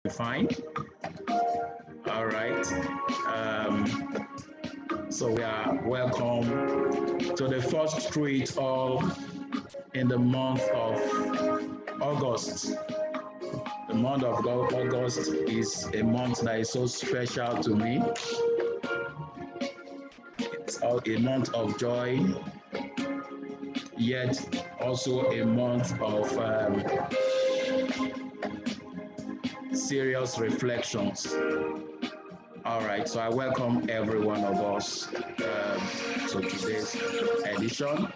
Fine. All right. So we are welcome to the first Through It All in the month of August. The month of August is a month that is so special to me. It's a month of joy, yet also a month of serious reflections. All right, so I welcome every one of us to today's edition.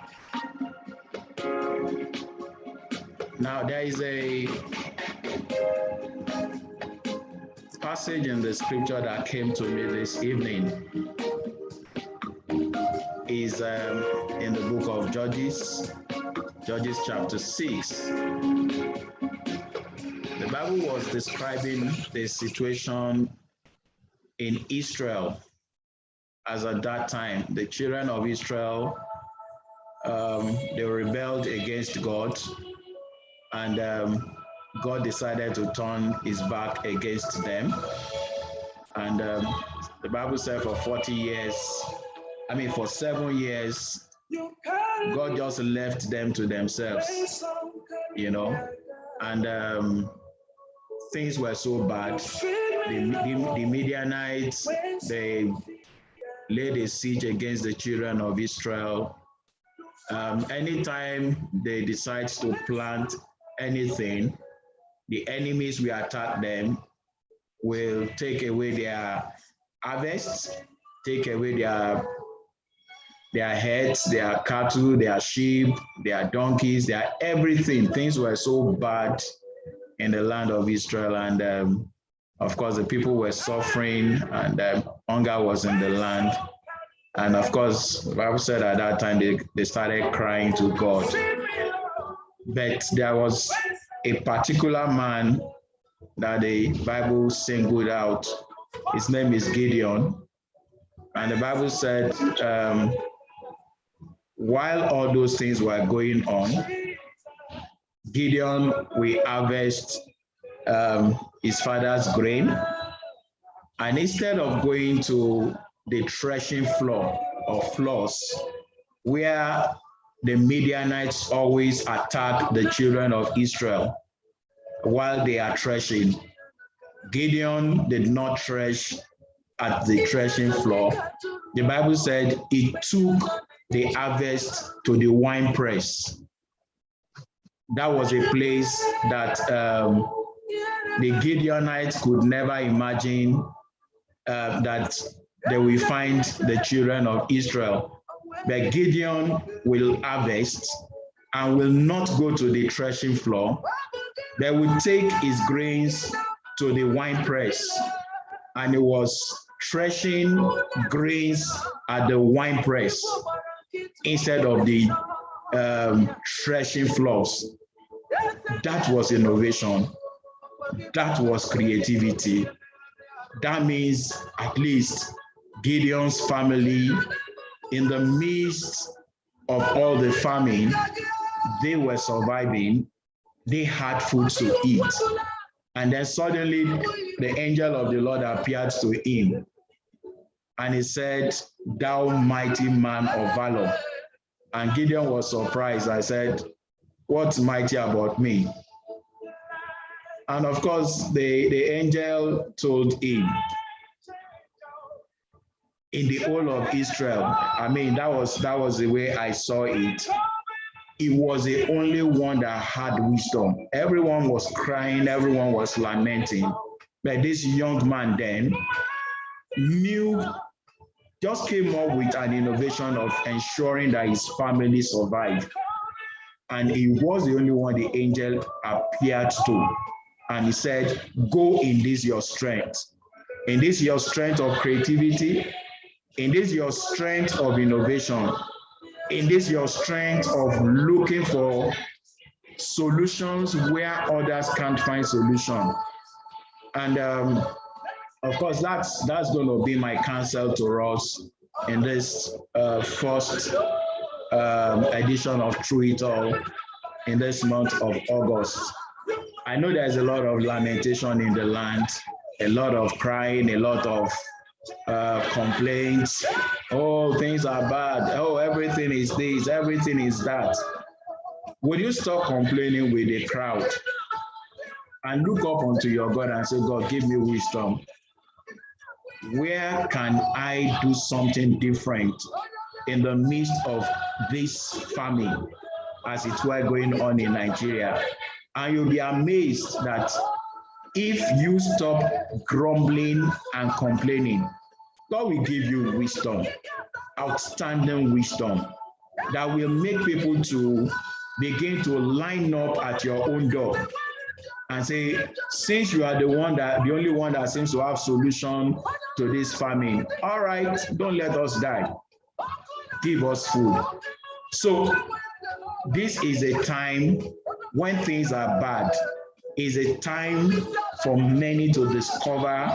Now, there is a passage in the scripture that came to me this evening. Is in the book of Judges chapter 6. The Bible was describing the situation in Israel as at that time. The children of Israel, they rebelled against God, and God decided to turn his back against them. And the Bible said for 7 years, God just left them to themselves, and things were so bad. The Midianites, they laid a siege against the children of Israel. Anytime they decide to plant anything, the enemies will attack them, will take away their harvests, take away their heads, their cattle, their sheep, their donkeys, their everything. Things were so bad in the land of Israel, and of course the people were suffering, and hunger was in the land. And of course, the Bible said at that time they started crying to God. But there was a particular man that the Bible singled out. His name is Gideon. And the Bible said, while all those things were going on, Gideon will harvest his father's grain. And instead of going to the threshing floor or floors where the Midianites always attack the children of Israel while they are threshing, Gideon did not thresh at the threshing floor. The Bible said he took the harvest to the wine press. That was a place that the Gideonites could never imagine that they will find the children of Israel. But Gideon will harvest and will not go to the threshing floor. They will take his grains to the wine press, and he was threshing grains at the wine press instead of the threshing floors. That was innovation. That was creativity. That means at least Gideon's family, in the midst of all the famine, they were surviving. They had food to eat. And then suddenly the angel of the Lord appeared to him. And he said, "Thou mighty man of valor." And Gideon was surprised. I said, "What's mighty about me?" And of course, the angel told him, in the whole of Israel, that was the way I saw it. He was the only one that had wisdom. Everyone was crying, everyone was lamenting. But this young man then just came up with an innovation of ensuring that his family survived. And he was the only one the angel appeared to. And he said, "Go in this your strength. In this your strength of creativity. In this your strength of innovation. In this your strength of looking for solutions where others can't find solution." And of course, that's going to be my counsel to us in this first edition of Through It All in this month of August. I know there's a lot of lamentation in the land, a lot of crying, a lot of complaints. Oh, things are bad. Oh, everything is this, everything is that. Will you stop complaining with the crowd and look up unto your God and say, God, give me wisdom? Where can I do something different in the midst of this famine, as it were, going on in Nigeria? And you'll be amazed that if you stop grumbling and complaining, God will give you wisdom, outstanding wisdom, that will make people to begin to line up at your own door and say, since you are the only one that seems to have solution to this famine, all right, don't let us die. Give us food. So this is a time when things are bad, is a time for many to discover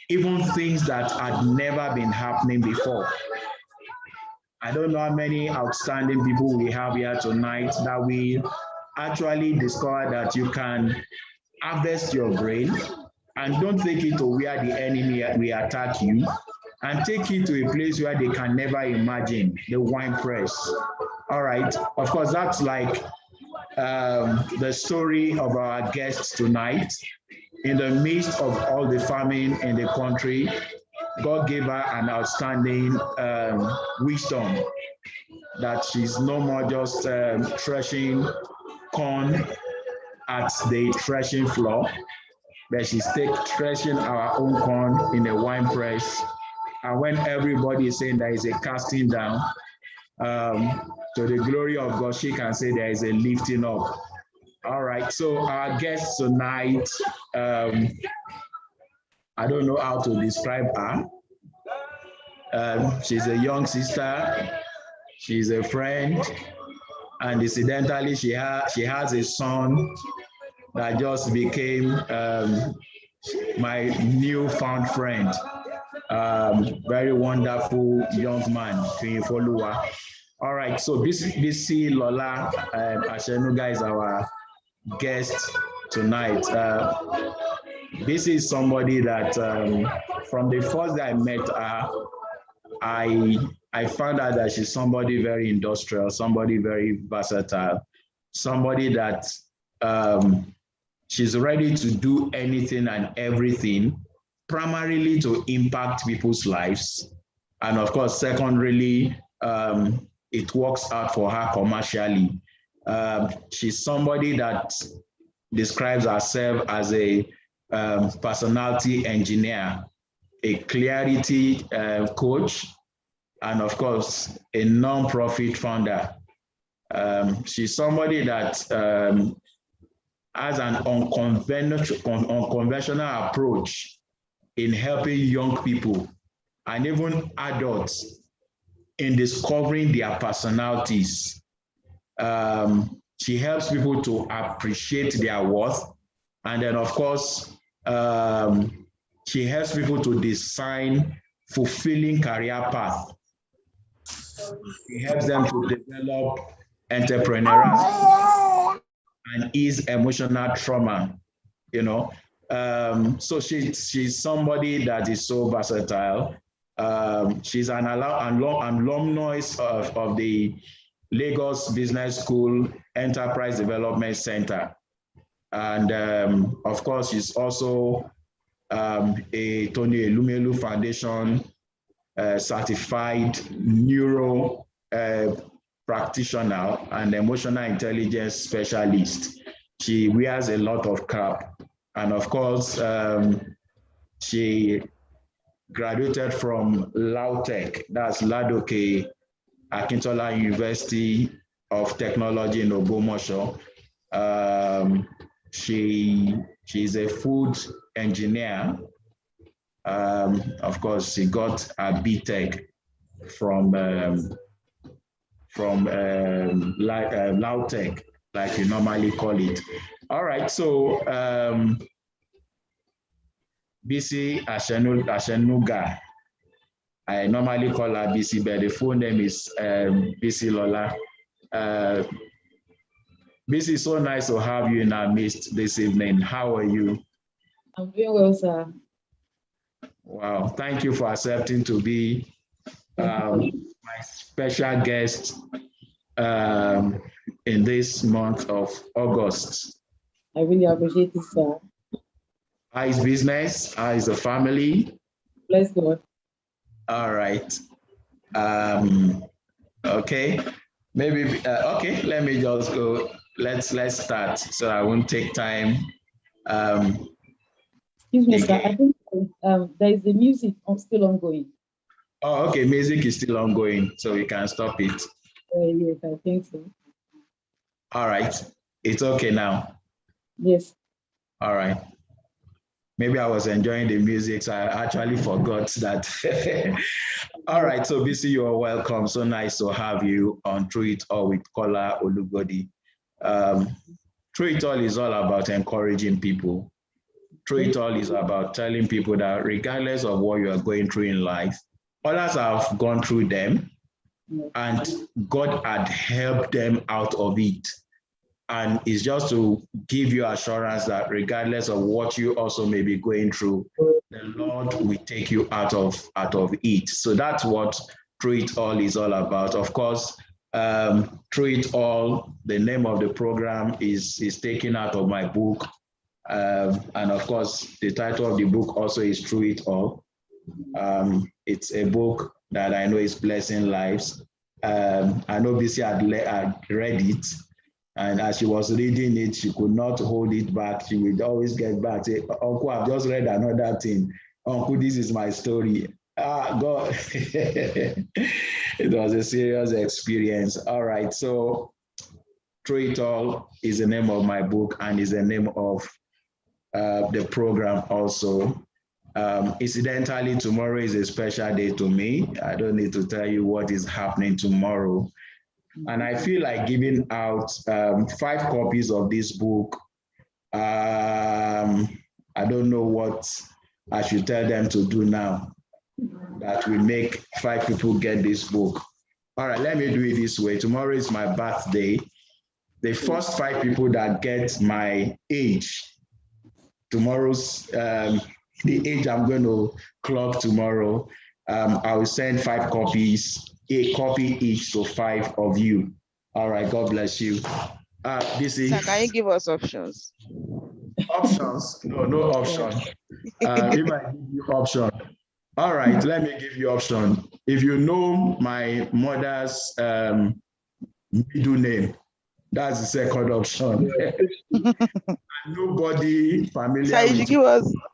even things that had never been happening before. I don't know how many outstanding people we have here tonight that we actually discover that you can harvest your grain and don't take it to where the enemy will attack you, and take it to a place where they can never imagine, the wine press. All right, of course, that's like the story of our guests tonight. In the midst of all the famine in the country, God gave her an outstanding wisdom, that she's no more just threshing corn at the threshing floor, but she's threshing our own corn in a wine press. And when everybody is saying there is a casting down, to the glory of God, she can say there is a lifting up. All right, so our guest tonight, I don't know how to describe her. She's a young sister, she's a friend, and incidentally, she has a son that just became my newfound friend. Very wonderful young man, Folua. All right, so Bisilola Asenuga is our guest tonight. This is somebody that from the first day I met her, I found out that she's somebody very industrial, somebody very versatile, somebody that she's ready to do anything and everything, primarily to impact people's lives. And of course, secondarily, it works out for her commercially. She's somebody that describes herself as a personality engineer, a clarity coach, and of course, a non-profit founder. She's somebody that has an unconventional approach in helping young people and even adults in discovering their personalities. She helps people to appreciate their worth. And then, of course, she helps people to design fulfilling career path. She helps them to develop entrepreneurial and ease emotional trauma, you know. So she's somebody that is so versatile. She's an alumni of the Lagos Business School Enterprise Development Center. And of course, she's also a Tony Elumelu Foundation certified neuro practitioner and emotional intelligence specialist. She wears a lot of cap. And of course, she graduated from LAUTECH, that's Ladoke Akintola University of Technology in Ogbomoso. She's a food engineer. Of course, she got a BTech from LAUTECH, like you normally call it. All right, so Bisi Asenuga. I normally call her Bisi, but the full name is Bisilola. This is so nice to have you in our midst this evening. How are you? I'm doing well, sir. Wow, thank you for accepting to be my special guest in this month of August. I really appreciate it, sir. How is business? How is the family? Bless God. All right. Okay. Maybe okay. Let me just go. Let's start so I won't take time. Excuse me, sir. I think there is the music still ongoing. Oh, okay. Music is still ongoing, so we can stop it. Yes, I think so. All right. It's okay now. Yes. All right. Maybe I was enjoying the music, so I actually forgot that. All right. So, Bisi, you are welcome. So nice to have you on Through It All with Kola Olugbodi. Through It All is all about encouraging people. Through It All is about telling people that regardless of what you are going through in life, others have gone through them and God had helped them out of it. And it's just to give you assurance that regardless of what you also may be going through, the Lord will take you out of it. So that's what Through It All is all about. Of course, Through It All, the name of the program is taken out of my book. And of course, the title of the book also is Through It All. It's a book that I know is blessing lives. I know Bisi had read it. And as she was reading it, she could not hold it back. She would always get back, say, Uncle, I've just read another thing. Uncle, this is my story. Ah, God. It was a serious experience. All right. So Through It All is the name of my book and is the name of the program also. Incidentally, tomorrow is a special day to me. I don't need to tell you what is happening tomorrow. And I feel like giving out 5 copies of this book. I don't know what I should tell them to do now that will make 5 people get this book. All right, let me do it this way. Tomorrow is my birthday. The first 5 people that get my age, tomorrow's, the age I'm going to clock tomorrow, I will send 5 copies, a copy each to 5 of you. All right, God bless you. Bisi. Sir, can you give us options? Options? No option. If I give you option. All right, let me give you option. If you know my mother's middle name, that's the second option. Nobody familiar Sir, with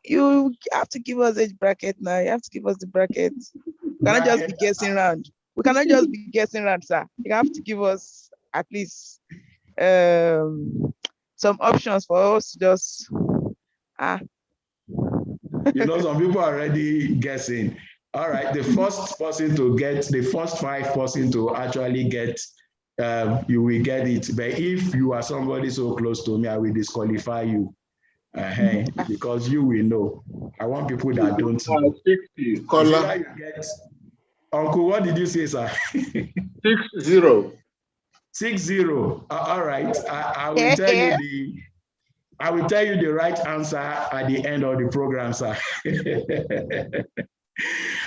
you have to give us age bracket now. You have to give us the brackets. We cannot just be guessing around. We cannot just be guessing around, sir. You have to give us at least some options for us to just You know, some people are already guessing. All right, the first person to get, the first 5 person to actually get, you will get it. But if you are somebody so close to me, I will disqualify you. Because you will know. I want people that don't know. 60, Kola. You get, Uncle, what did you say, sir? 60. 60. All right. I will tell you the right answer at the end of the program, sir.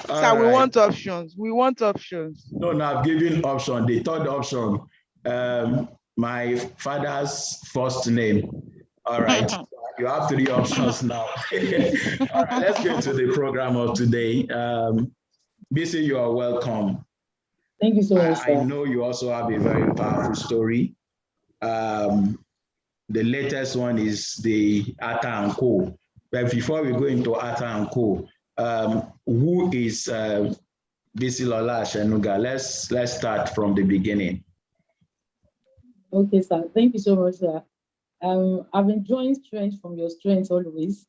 Sir, we want options. We want options. No, I've given option. The third option, my father's first name. All right. You have 3 options now. All right, let's get to the program of today. Bisi, you are welcome. Thank you so much, sir. I know you also have a very powerful story. The latest one is the Ata and Co. But before we go into Ata and Co, who is Bisilola Asenuga? Let's start from the beginning. Okay, sir. Thank you so much, sir. I've been drawing strength from your strength always.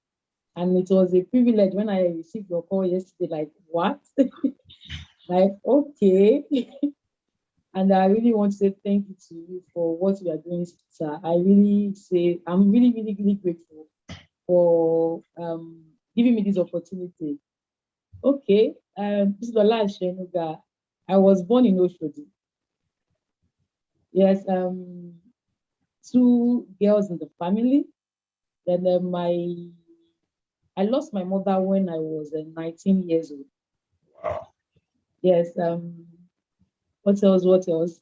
And it was a privilege when I received your call yesterday, like, what? Like, okay. And I really want to say thank you to you for what you are doing, sir. I'm really, really grateful for giving me this opportunity. Okay, Bisilola Asenuga. I was born in Oshodi. Yes, two girls in the family. Then I lost my mother when I was 19 years old. Wow. Yes. What else? What else?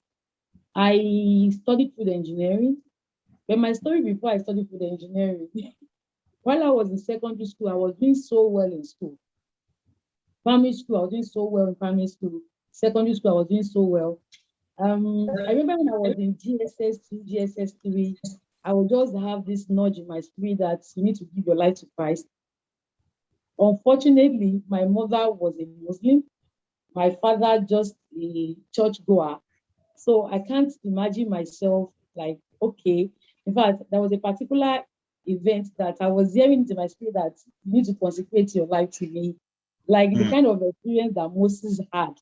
I studied food engineering. But my story before I studied food engineering, while I was in secondary school, I was doing so well in school. Primary school, I was doing so well in primary school. Secondary school, I was doing so well. I remember when I was in GSS2, GSS3, I would just have this nudge in my spirit that you need to give your life to Christ. Unfortunately, my mother was a Muslim, my father just a church goer. So I can't imagine myself like, okay. In fact, there was a particular event that I was hearing in my spirit that you need to consecrate your life to me, like the kind of experience that Moses had.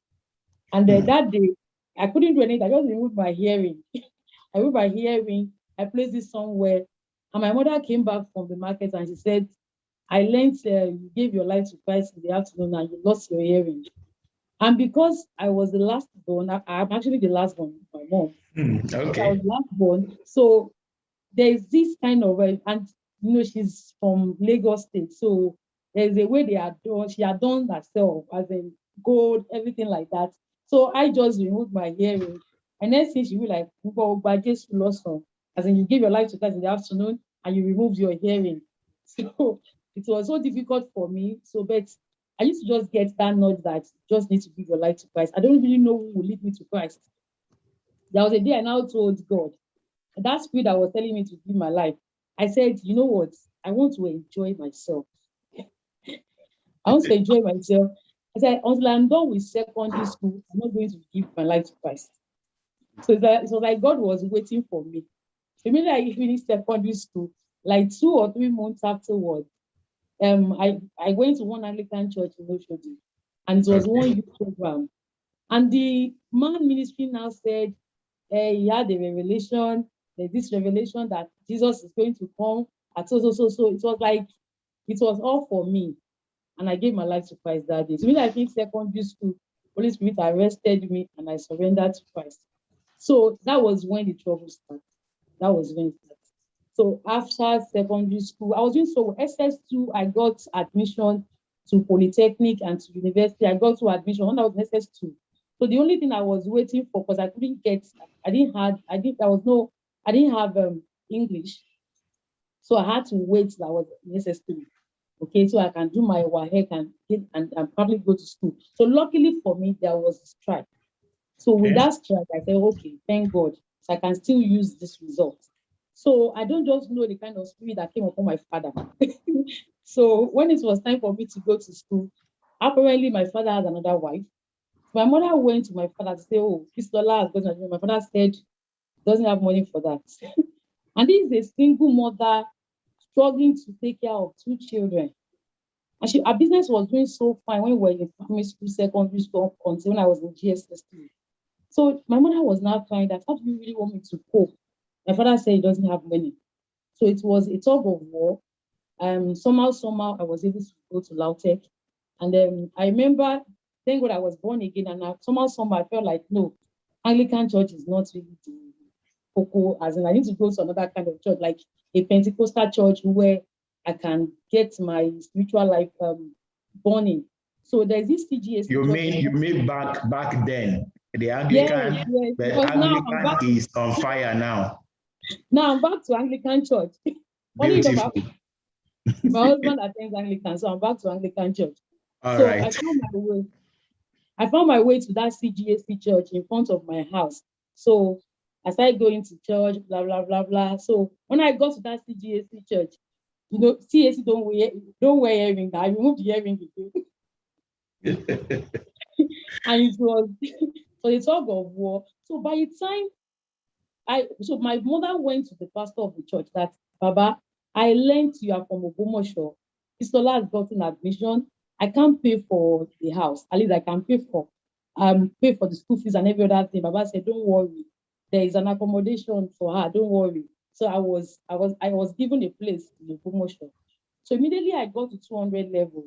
And then that day, I couldn't do anything. I just removed my hearing. I removed my hearing. I placed it somewhere. And my mother came back from the market and she said, I learned you gave your life to Christ in the afternoon and you lost your hearing. And because I was the last born, I'm actually the last born with my mom. Okay. I was last born. So there's this kind of, and she's from Lagos State. So there's a way they are done. She had done herself, as in gold, everything like that. So I just removed my hearing. And then since she was like, by Jesus lost some, as in you give your life to Christ in the afternoon and you removed your hearing. So it was so difficult for me. So, but I used to just get that nudge that you just need to give your life to Christ. I don't really know who will lead me to Christ. There was a day I now told God, that spirit that was telling me to give my life, I said, you know what? I want to enjoy myself. I want to enjoy myself. I said, until I'm done with secondary school, I'm not going to give my life to Christ. So it was like God was waiting for me. Immediately I finished secondary school, like 2 or 3 months afterwards, I went to one Anglican church in Oshodi, and it was one youth program. And the man ministry now said, he had a revelation. There's this revelation that Jesus is going to come at so. It was like, it was all for me. And I gave my life to Christ that day. So when I finished secondary school, Holy Spirit arrested me and I surrendered to Christ. So that was when the trouble started. That was when it started. So after secondary school, I was doing so SS2, I got admission to Polytechnic and to university. I got to admission when I was in SS2. So the only thing I was waiting for, because I couldn't get, I didn't have English. So I had to wait till I was in SS3. Okay, so I can do my WAEC and probably go to school. So luckily for me, there was a strike. So with that strike, I said, okay, thank God. So I can still use this result. So I don't just know the kind of spirit that came upon my father. So when it was time for me to go to school, apparently my father has another wife. My mother went to my father to say, oh, Bisilola has got a. My father said, doesn't have money for that. And this is a single mother struggling to take care of 2 children. And her business was doing so fine when we were in primary school, secondary school, until when I was in GSS3. So my mother was now crying that, how do you really want me to cope? My father said he doesn't have money. So it was a tug of war. Somehow, I was able to go to Lautech. And then I remember, thank God I was born again. And somehow, I felt like, no, Anglican church is not really the cocoa, as in I need to go to another kind of church, like a Pentecostal church where I can get my spiritual life burning. So there's this CGS. You mean back then, the Anglican, yes. the Because Anglican is on fire now. Now I'm back to Anglican church. Beautiful. My husband attends Anglican, so I'm back to Anglican church. All so right. I found my way to that CGAC church in front of my house. So I started going to church, blah, blah, blah, blah. So when I got to that CGAC church, CAC don't wear earring. I removed the earring again. And it was for the tug of war. So by the time my mother went to the pastor of the church that, Baba, I learned you are from Ogbomoso. Bisilola has gotten admission. I can't pay for the house. At least I can pay for the school fees and every other thing. Baba said, don't worry. There is an accommodation for her. Don't worry. So I was given a place in Ogbomoso. So immediately I got to 200 level.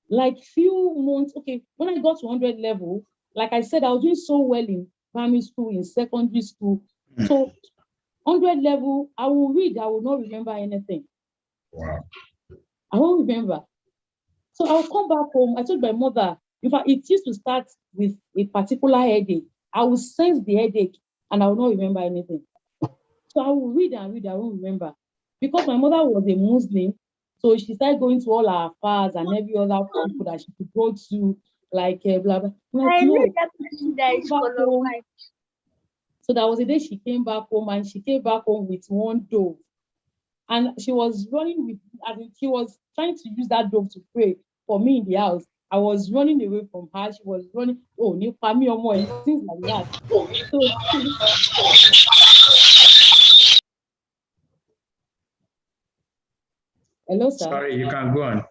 Like few months, okay, when I got to 100 level, like I said, I was doing so well in primary school, in secondary school. So 100 level, I will read, I will not remember anything. Wow. I won't remember. So I'll come back home. I told my mother, in fact, it used to start with a particular headache. I will sense the headache and I will not remember anything. So I will read and read, I won't remember. Because my mother was a Muslim, so she started going to all our fathers and every other people that she could go to, like blah blah. I'm like, I know no. that person that is Back color home. white. So there was a day she came back home and she came back home with one dove. And she was running with, I mean, she was trying to use that dove to pray for me in the house. I was running away from her. She was running, oh, new family or more, things like that. So, hello, sir. Sorry, you can go on.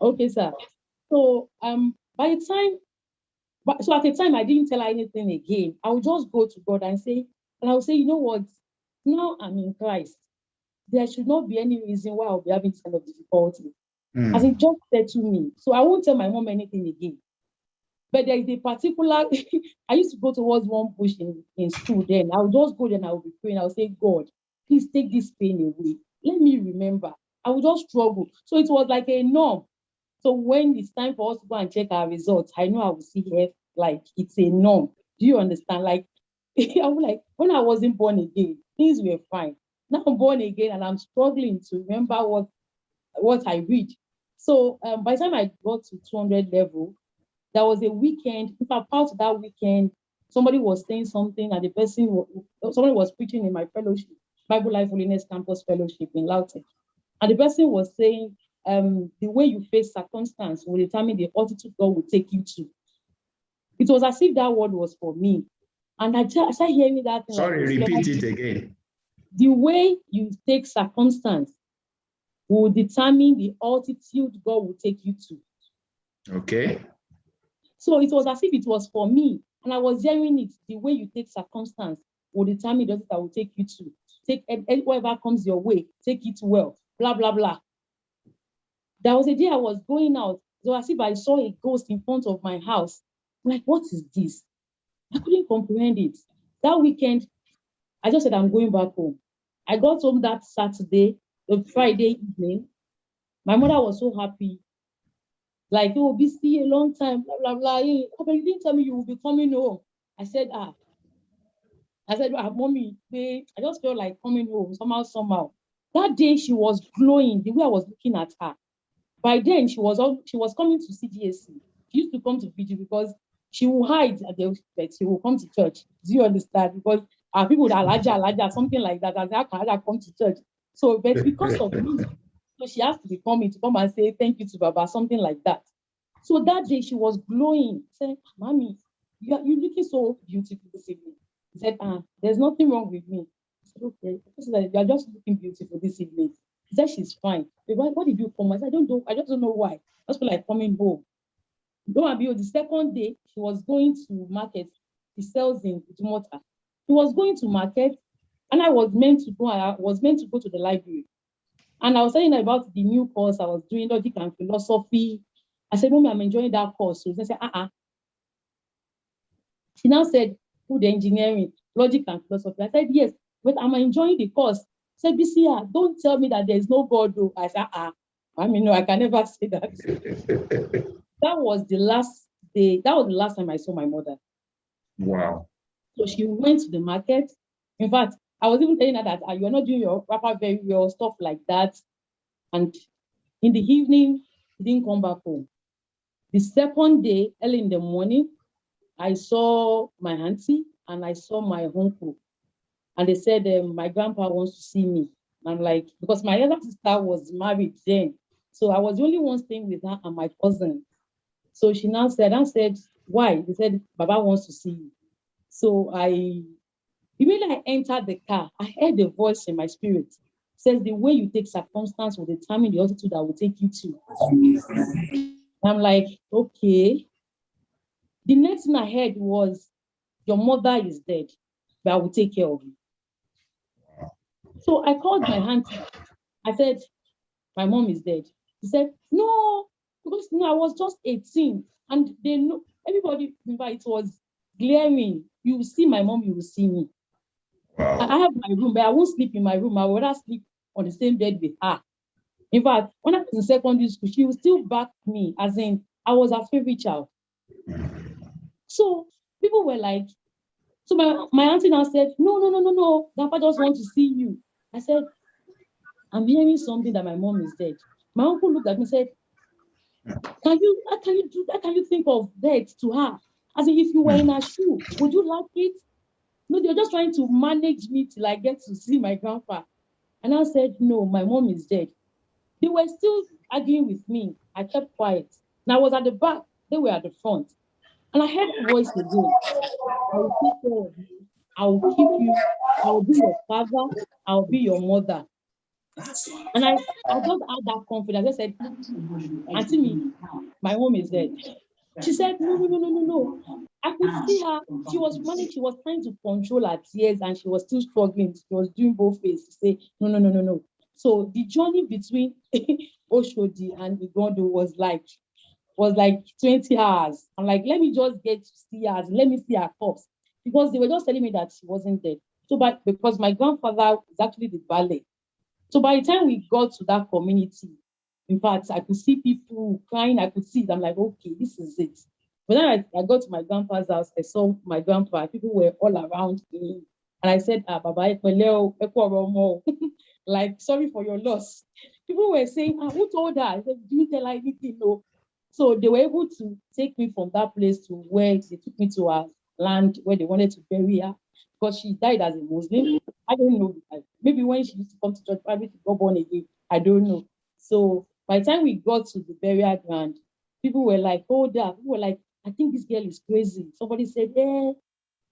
Okay, sir. So, by the time, so at the time, I didn't tell her anything again. I would just go to God and say, and I would say, you know what? Now I'm in Christ. There should not be any reason why I'll be having this kind of difficulty. As it just said to me. So I won't tell my mom anything again. But there is a particular, I used to go towards one bush in school then. I would just go there and I would be praying. I would say, God, please take this pain away. Let me remember. I would just struggle. So it was like a norm. So when it's time for us to go and check our results, I know I will see here like it's a norm. Do you understand? Like, I was like, when I wasn't born again, things were fine. Now I'm born again and I'm struggling to remember what I read. So by the time I got to 200 level, there was a weekend. In fact, part of that weekend, somebody was saying something, and somebody was preaching in my fellowship, Bible Life Holiness Campus Fellowship in Lautech, and the person was saying, the way you face circumstance will determine the altitude God will take you to. It was as if that word was for me, and I started hearing that thing. Sorry, like, repeat it again. The way you take circumstance will determine the altitude God will take you to. Okay. So it was as if it was for me, and I was hearing it. The way you take circumstance will determine the altitude that will take you to. Take whatever comes your way, take it well, blah, blah, blah. There was a day I was going out. It was as if I saw a ghost in front of my house. I'm like, what is this? I couldn't comprehend it. That weekend, I just said, I'm going back home. I got home that Saturday, the Friday evening. My mother was so happy. Like, oh, BC, a long time, blah, blah, blah. Hey, oh, but you didn't tell me you will be coming home. I said, mommy, babe, I just felt like coming home somehow. That day she was glowing the way I was looking at her. By then she was coming to CGSC. She used to come to Fiji because she will hide at the but she will come to church. Do you understand? Because our people that larger, something like that, and how can I come to church? So, but because of me, so she has to be coming to come and say thank you to Baba, something like that. So that day she was glowing, saying, Mommy, you're looking so beautiful this evening. He said, there's nothing wrong with me. I said, okay. She said, you're just looking beautiful this evening. He said, she's fine. Why did you come? I said, I just don't know why. I just feel like coming home. The second day, she was going to market. She sells in Dumota. She was going to market, and I was meant to go to the library. And I was telling her about the new course I was doing, logic and philosophy. I said, Mommy, I'm enjoying that course. So she said, She now said, food engineering, logic and philosophy. I said, yes, but I'm enjoying the course. She said, BCA, don't tell me that there's no God, though. I said, no, I can never say that. That was the last day. That was the last time I saw my mother. Wow. So she went to the market. In fact, I was even telling her that you're not doing your wrapper very well, stuff like that. And in the evening, she didn't come back home. The second day, early in the morning, I saw my auntie and I saw my uncle. And they said, my grandpa wants to see me. And I'm like, because my other sister was married then. So I was the only one staying with her and my cousin. So she now said, why? They said, Baba wants to see you. So immediately I entered the car, I heard a voice in my spirit. It says, the way you take circumstance will determine the altitude that will take you to. I'm like, okay. The next thing I heard was, your mother is dead, but I will take care of you. So I called my auntie. I said, my mom is dead. She said, no, because I was just 18. And they know, everybody, in fact, it was glaring. You will see my mom, you will see me. Wow. I have my room, but I won't sleep in my room. I would rather sleep on the same bed with her. In fact, when I was in secondary school, she would still back me, as in I was her favorite child. So people were like, so my auntie now said, no, Grandpa just want to see you. I said, I'm hearing something that my mom is dead. My uncle looked at me and said, how can you do that? Can you think of death to her? As in, if you were in her shoe, would you like it? No, they're just trying to manage me till I get to see my grandpa. And I said, no, my mom is dead. They were still arguing with me. I kept quiet. And I was at the back, they were at the front. And I heard a voice again. I will take care of you. I will keep you. I will be your father. I will be your mother. And I just had that confidence. I said, Auntie me, my mom is dead. She said, no. I could see her. She was trying to control her tears and she was still struggling. She was doing both ways to say, no. So the journey between Oshodi and Igondo was like 20 hours. I'm like, let me just get to see her. Let me see her corpse. Because they were just telling me that she wasn't dead. So because my grandfather is actually the ballet. So by the time we got to that community, in fact, I could see people crying. I could see it. I'm like, okay, this is it. But then I got to my grandpa's house. I saw my grandpa. People were all around me. And I said, Baba, like, sorry for your loss. People were saying, who told her? I said, didn't tell her anything, no. So they were able to take me from that place to where they took me to a land where they wanted to bury her because she died as a Muslim. I don't know. Maybe when she used to come to church, probably she got born again. I don't know. So by the time we got to the burial ground, people were like, hold up. People were like, I think this girl is crazy. Somebody said,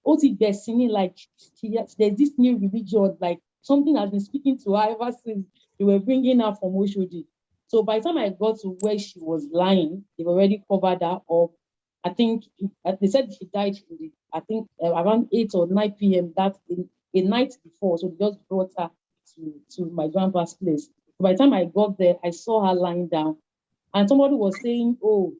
Oti Destiny, like there's this new religion, like something has been speaking to her ever since they were bringing her from Oshodi. So by the time I got to where she was lying, they've already covered her up. I think they said she died I think around 8 or 9 p.m. that a night before. So they just brought her to my grandpa's place. So by the time I got there, I saw her lying down. And somebody was saying, oh,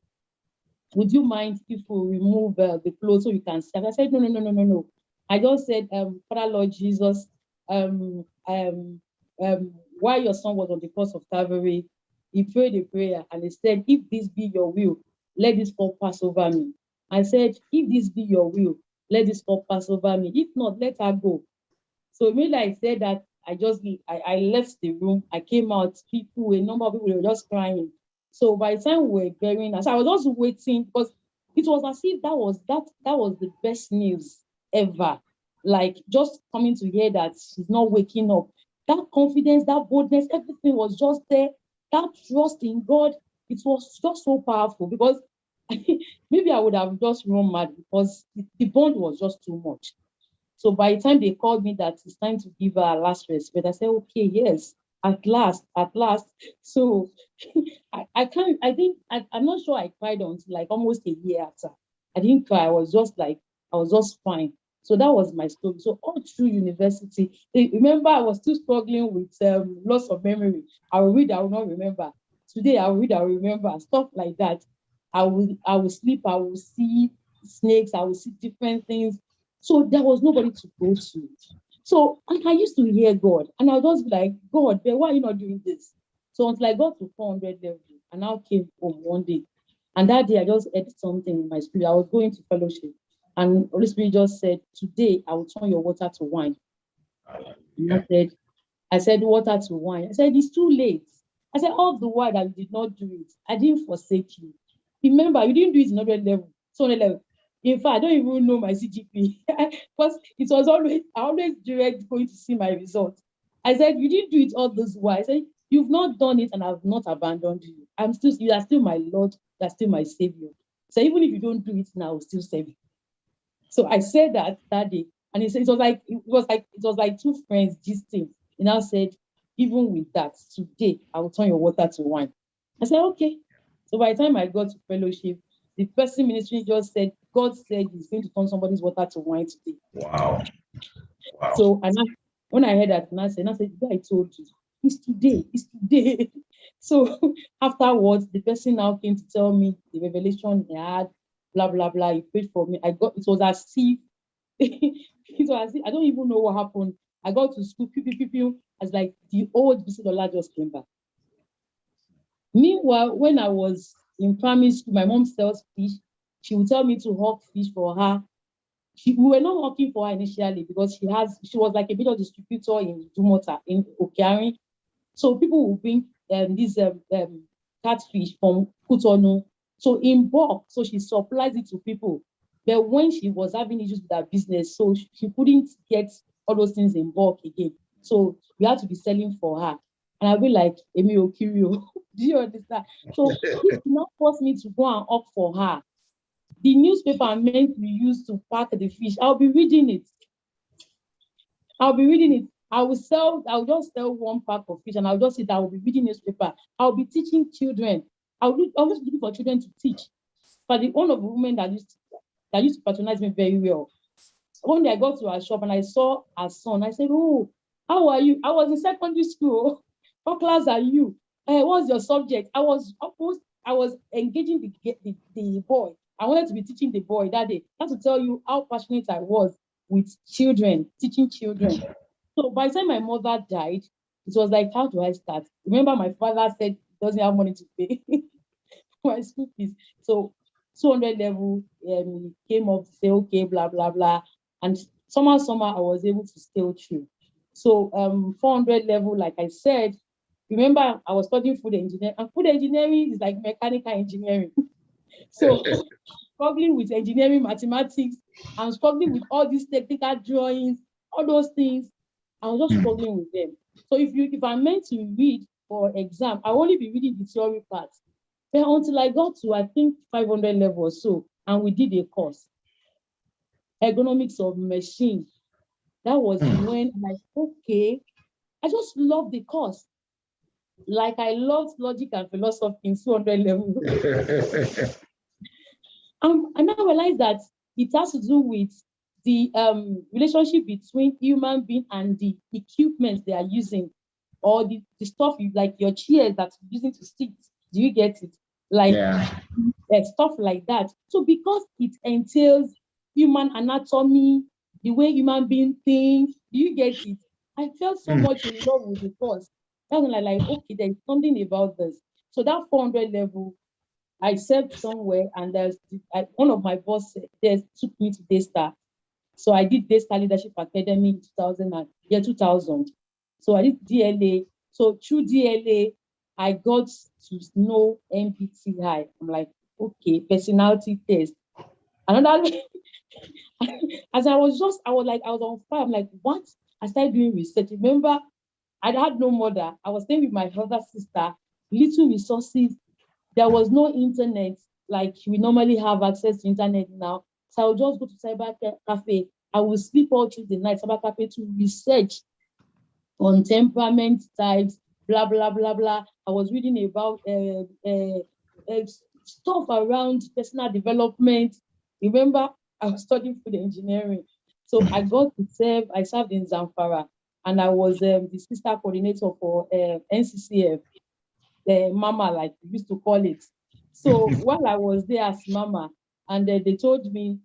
would you mind if we remove the clothes so you can see? And I said, no. I just said, Father Lord Jesus, um, um, while your son was on the cross of Calvary, he prayed a prayer and he said, if this be your will, let this cup pass over me. I said, if this be your will, let this cup pass over me. If not, let her go. So immediately I said that, I left the room. I came out. A number of people were just crying. So by the time we were burying her, so I was just waiting because it was as if that was the best news ever. Like just coming to hear that she's not waking up. That confidence, that boldness, everything was just there. That trust in God, it was just so powerful because maybe I would have just run mad because the bond was just too much. So by the time they called me that it's time to give her a last respect, I said, okay, yes, at last. So I'm not sure I cried until like almost a year after. I didn't cry. I was just fine. So that was my story. So all through university, remember I was still struggling with loss of memory. I will read, I will not remember. Today I will read, I will remember. Stuff like that. I will sleep, I will see snakes, I will see different things. So there was nobody to go to. So and I used to hear God, and I would just be like, God, why are you not doing this? So until I got to 400 level, and now came home one day. And that day I just heard something in my spirit. I was going to fellowship, and Holy Spirit just said, today I will turn your water to wine. And I said, water to wine. I said, it's too late. I said, all the while that you did not do it, I didn't forsake you. Remember, you didn't do it in 100 level, 200 level. In fact, I don't even know my CGP because I always direct going to see my results. I said, you didn't do it all those while. I said, you've not done it and I've not abandoned you. You are still my Lord, you are still my Savior. So even if you don't do it now, I will still save you. So I said that day, and it was like two friends gisting. And I said, even with that, today I will turn your water to wine. I said, okay. So by the time I got to fellowship, the person ministry just said, God said he's going to turn somebody's water to wine today. Wow. So when I heard that, I said, I told you, it's today. So afterwards, the person now came to tell me the revelation he had, blah, blah, blah. He prayed for me. It was as if So I don't even know what happened. I got to school, as like the old Bisilola just came back. Meanwhile, when I was in primary school, my mom sells fish. She would tell me to hawk fish for her. We were not working for her initially because she was like a bit of distributor in Dumota, in Okiari. So people will bring this catfish from Kutonu. So in bulk, so she supplies it to people. But when she was having issues with her business, so she couldn't get all those things in bulk again. So we had to be selling for her. And I'll be like, Emi Okirio, do you understand? So this did not force me to go and opt for her. The newspaper I meant to use to pack the fish, I'll be reading it. I will just sell one pack of fish and I'll just sit, I will be reading newspaper. I'll be teaching children. I'll always be looking for children to teach. But one of the women that used to patronize me very well. One day I got to her shop and I saw her son. I said, "Oh, how are you?" I was in secondary school. What class are you? What's your subject? I was engaging the boy. I wanted to be teaching the boy that day. That's to tell you how passionate I was with children, teaching children. So by the time my mother died, it was like, how do I start? Remember, my father said he doesn't have money to pay my school fees. So 200 level came up to say, okay, blah, blah, blah. And somehow I was able to scale through. So 400 level, like I said, remember I was studying food engineering, and food engineering is like mechanical engineering. So struggling with engineering, mathematics, and struggling with all these technical drawings, all those things. I was just struggling with them. So if I'm meant to read for exam, I'll only be reading the theory part. Then until I got to, I think, 500 level or so, and we did a course, ergonomics of machine. That was when I'm like, okay, I just love the course. Like I loved logic and philosophy in 200 level. I now realize that it has to do with the relationship between human being and the equipment they are using, or the stuff like your chairs that you're using to sit. Do you get it? Like stuff like that. So because it entails human anatomy, the way human beings think, do you get it? I felt so much in love with the course. That's when I like, okay, there's something about this. So that 400 level, I served somewhere, and one of my bosses took me to Daystar. So I did Daystar Leadership Academy in 2000. So I did DLA. So through DLA, I got to know MBTI. I'm like, okay, personality test. Another, as I was on fire. I'm like, what? I started doing research. Remember, I had no mother. I was staying with my other sister, little resources. There was no internet like we normally have access to internet now. So I would just go to cyber cafe. I would sleep all through the night, cyber cafe, to research on temperament types, blah, blah, blah, blah. I was reading about stuff around personal development. Remember, I was studying food engineering. So I served in Zamfara, and I was the sister coordinator for NCCF. Mama, like we used to call it. So while I was there as Mama, and they told me,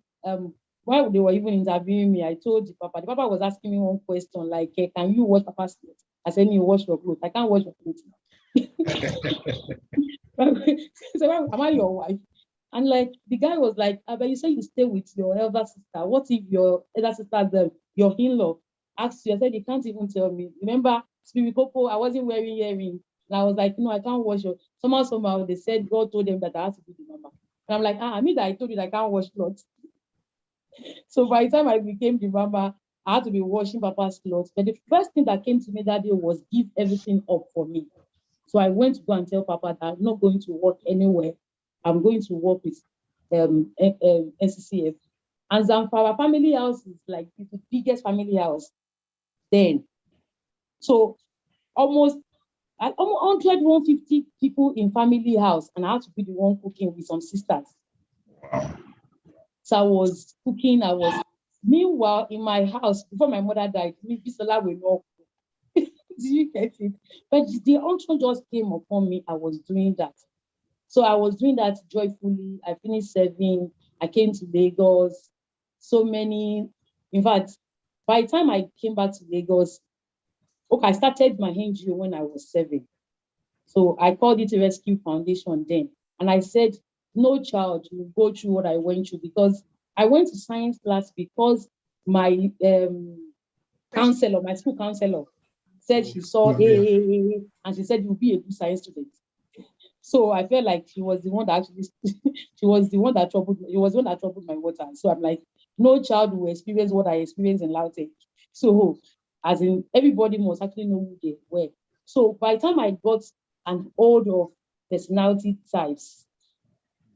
while they were even interviewing me, I told the Papa was asking me one question, like, can you wash Papa's clothes? I said, you wash your clothes. I can't wash your clothes now. So am I your wife? And like the guy was like, but you say you stay with your elder sister. What if your elder sister, your in-law, asked you? I said, you can't even tell me. Remember, Spirit Popo, I wasn't wearing earrings. And I was like, no, I can't wash your. Somehow they said God told them that I had to be the mama. And I'm like, I mean that I told you that I can't wash clothes. So by the time I became the mama, I had to be washing Papa's clothes. But the first thing that came to me that day was give everything up for me. So I went to go and tell Papa that I'm not going to work anywhere. I'm going to work with NCCF. And Zamfara family house is like the biggest family house then. So almost 100, 150 people in family house, and I had to be the one cooking with some sisters. Wow. So I was cooking. Meanwhile, in my house, before my mother died, Bisilola will not cook. Do you get it? But the unction just came upon me. I was doing that. So I was doing that joyfully. I finished serving. I came to Lagos. So many, in fact, By the time I came back to Lagos, okay, I started my NGO when I was 7. So I called it a Rescue Foundation then. And I said, no child will go through what I went through, because I went to science class because my counselor, my school counselor, said she saw A, and she said, you'll be a good science student. So I felt like she was the one that actually, she was the one that troubled me. It was the one that troubled my water. So I'm like, no child will experience what I experienced in Lautech. So as in, everybody must actually know who they were. So by the time I got an hold of personality types,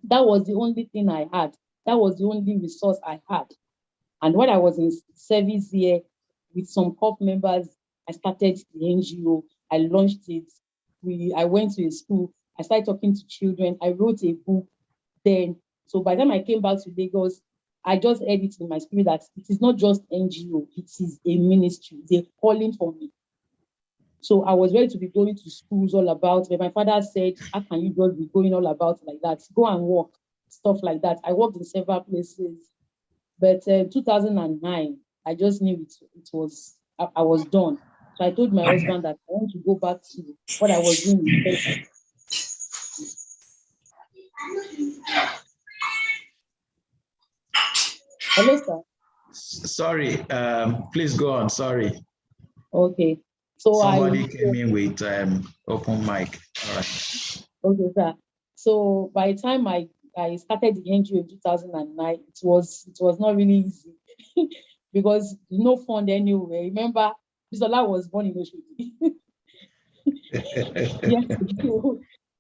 that was the only thing I had. That was the only resource I had. And when I was in service here with some corp members, I started the NGO. I launched it. I went to a school. I started talking to children. I wrote a book then. So by the time I came back to Lagos, I just heard it in my spirit that it is not just NGO, it is a ministry. They're calling for me. So I was ready to be going to schools all about, but my father said, how can you just be going all about like that? Go and work, stuff like that. I worked in several places. But 2009, I just knew I was done. So I told my husband that I want to go back to what I was doing. Hello, sir. Sorry, please go on. Sorry. Okay. So somebody came in with open mic. All right. Okay, sir. So by the time I started the NGO in 2009, it was not really easy because no fund anywhere. Remember, Bisilola was born in Oshodi.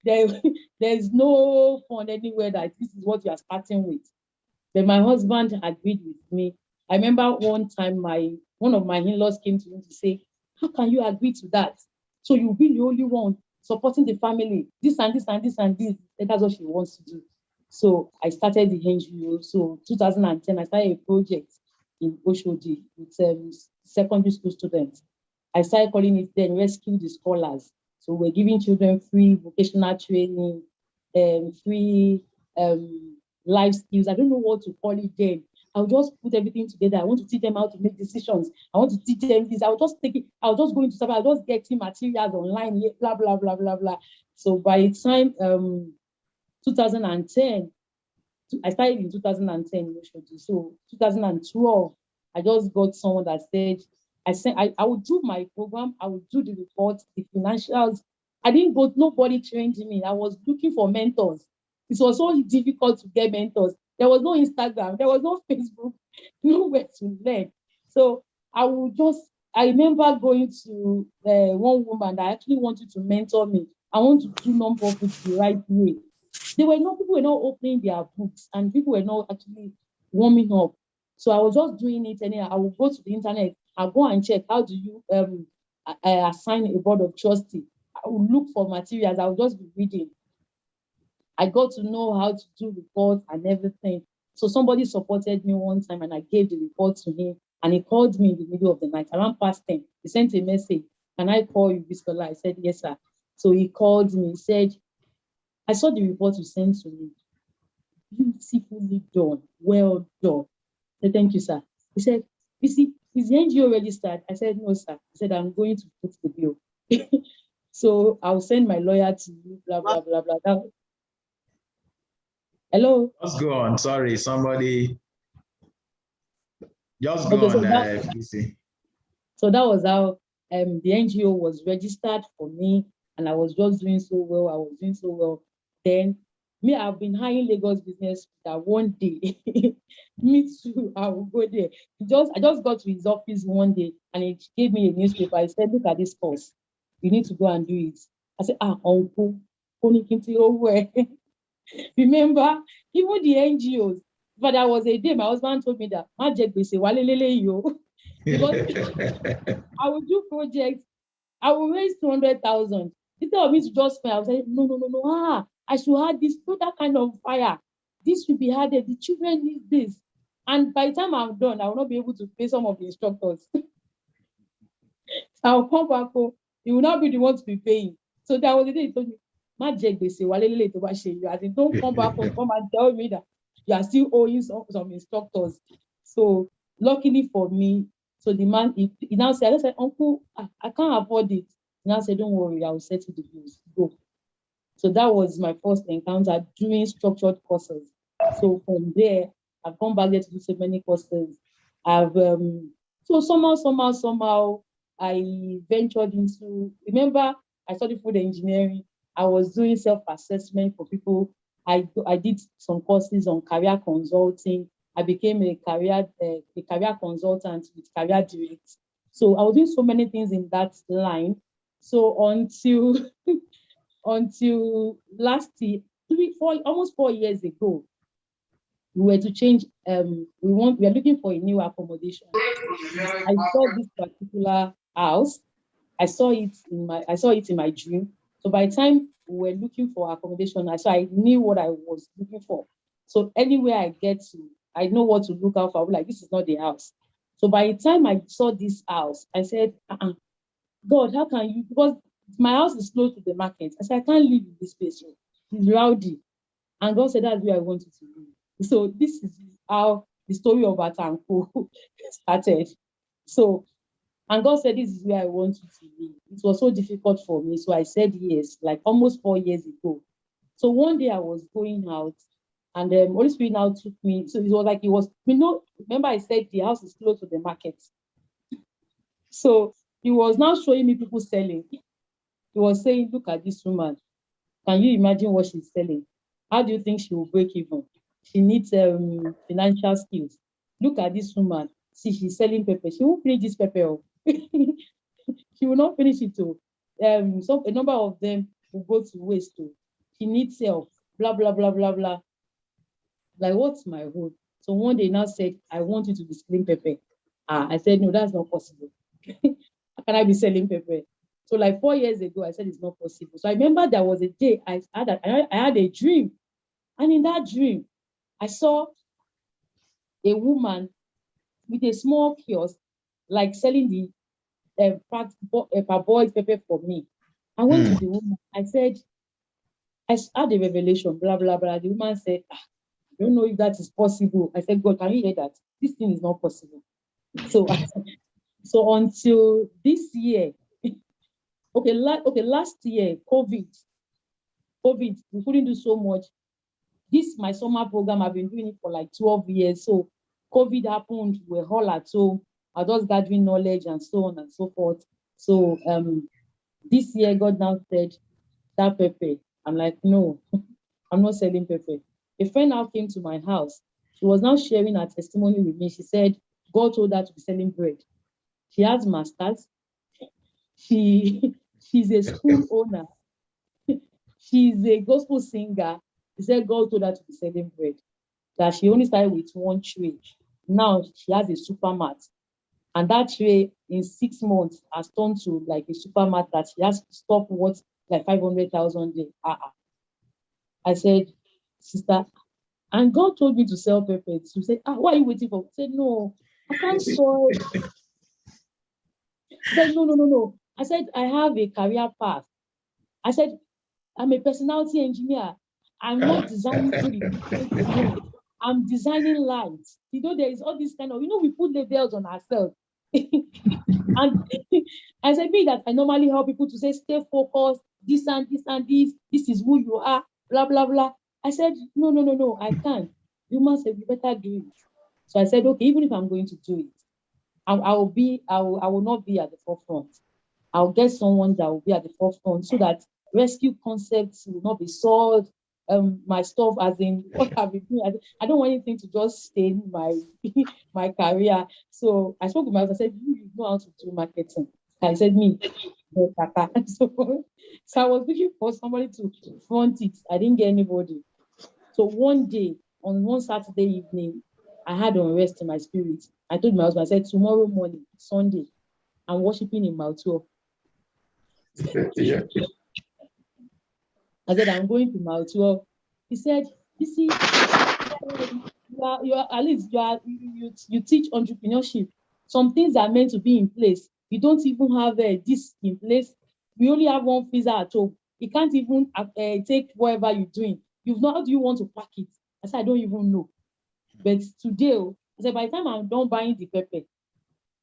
Yes, there's no fund anywhere that this is what you are starting with. But my husband agreed with me. I remember one time one of my in-laws came to me to say, how can you agree to that? So you'll be the only one supporting the family, this and this and this and this. And that's what she wants to do. So I started the NGO. So 2010, I started a project in Oshodi with secondary school students. I started calling it then Rescue the Scholars. So we're giving children free vocational training, free life skills. I don't know what to call it then. I'll just put everything together. I want to teach them how to make decisions. I want to teach them this. I'll just go into something. I'll just get materials online, blah, blah, blah, blah, blah. So by the time 2010, I started in 2010, so 2012, I just got someone that said, I would do my program, I would do the reports, the financials. I didn't go, nobody trained me. I was looking for mentors. It was so difficult to get mentors. There was no Instagram, there was no Facebook, nowhere to learn. So I remember going to one woman that actually wanted to mentor me. I want to do non-profit the right way. People were not opening their books and people were not actually warming up. So I was just doing it anyhow. I would go to the internet, I'll go and check how do you assign a board of trustee. I would look for materials, I would just be reading. I got to know how to do reports and everything. So somebody supported me one time and I gave the report to him and he called me in the middle of the night, around past 10. He sent a message, can I call you, Bisilola? I said, yes, sir. So he called me, he said, I saw the report you sent to me. Beautifully done, well done. I said, thank you, sir. He said, you see, is the NGO registered? I said, no, sir. He said, I'm going to put the bill. So I'll send my lawyer to you, blah, blah, blah, blah. Hello? Just go on. Sorry, somebody. Just go on, PC. So that was how the NGO was registered for me, and I was just doing so well. Then I've been hiring Lagos business that one day, me too, I will go there. I just got to his office one day and he gave me a newspaper. He said, look at this course. You need to go and do it. I said, uncle, remember, even the NGOs, but there was a day my husband told me that, because I will do projects, I will raise 200,000. Instead of me to just spend, I was like, no, I should have this, put that kind of fire. This should be added. The children need this. And by the time I'm done, I will not be able to pay some of the instructors. I'll come back home. He will not be the one to be paying. So there was a day he told me, Magic, they say, don't come back home, come and tell me that you are still owing some instructors. So luckily for me, So the man, he now said, I said, Uncle, I can't afford it. He now said, don't worry, I will settle the bills. Go. So that was my first encounter doing structured courses. So from there, I've gone back there to do so many courses. I've so somehow I ventured into, remember, I studied food engineering. I was doing self-assessment for people. I did some courses on career consulting. I became a career consultant with Career Direct. So I was doing so many things in that line. So until last year, almost 4 years ago, we were to change. We are looking for a new accommodation. I saw this particular house. I saw it in my dream. So by the time we were looking for accommodation, I knew what I was looking for. So anywhere I get to, I know what to look out for. I was like, this is not the house. So by the time I saw this house, I said, God, how can you? Because my house is close to the market. I said, I can't live in this place. It's rowdy. And God said, that's where I want you to live. So this is how the story of Atanko started. So, and God said, this is where I want you to live. It was so difficult for me. So I said yes, like almost 4 years ago. So one day I was going out and the Holy Spirit now took me. So it was like, remember I said the house is close to the market. So he was now showing me people selling. He was saying, look at this woman. Can you imagine what she's selling? How do you think she will break even? She needs financial skills. Look at this woman. See, she's selling pepper. She won't finish this pepper. She will not finish it too. So a number of them will go to waste too. She needs help. Blah, blah, blah, blah, blah. Like, what's my role? So one day now said, I want you to be selling pepper. I said, no, that's not possible. How can I be selling pepper? So like 4 years ago, I said it's not possible. So I remember there was a day I had a dream. And in that dream, I saw a woman with a small kiosk, like selling the parboiled pepper for me. I went to the woman. I said, I had a revelation, blah, blah, blah. The woman said, I don't know if that is possible. I said, God, can you hear that? This thing is not possible. So until this year, last year, COVID, we couldn't do so much. This, my summer program, I've been doing it for like 12 years. So COVID happened, we're all at home. I was just gathering knowledge and so on and so forth. So this year, God now said, that pepper. I'm like, no, I'm not selling pepper. A friend now came to my house. She was now sharing her testimony with me. She said, God told her to be selling bread. She has masters. She's a school owner. She's a gospel singer. She said God told her to be selling bread. That she only started with one tray. Now she has a supermat. And that tray in 6 months has turned to like a supermat that she has to stop what like 500,000 a day. I said, sister, and God told me to sell pepper. She said, what are you waiting for? I said, no, I can't sell. She said, no. I said, I have a career path. I said, I'm a personality engineer. I'm not designing food. I'm designing lights. There is all this kind of, we put labels on ourselves. And I said, me that I normally help people to say, stay focused, this and this and this is who you are, blah, blah, blah. I said, no, I can't. You must say, you better do it. So I said, okay, even if I'm going to do it, I will not be at the forefront. I'll get someone that will be at the forefront so that rescue concepts will not be sold. My stuff, as in what I've been doing, I don't want anything to just stain my career. So I spoke with my husband. I said, you know how to do marketing. I said, me. So I was looking for somebody to front it. I didn't get anybody. So one day, on one Saturday evening, I had unrest in my spirit. I told my husband, I said, tomorrow morning, Sunday, I'm worshiping in Mount 12. I said, I'm going to Mount 12. He said, you see, you teach entrepreneurship. Some things are meant to be in place. You don't even have this in place. We only have one freezer at home. You can't even take whatever you're doing. How do you want to pack it? I said, I don't even know. But today, I said, by the time I'm done buying the pepper,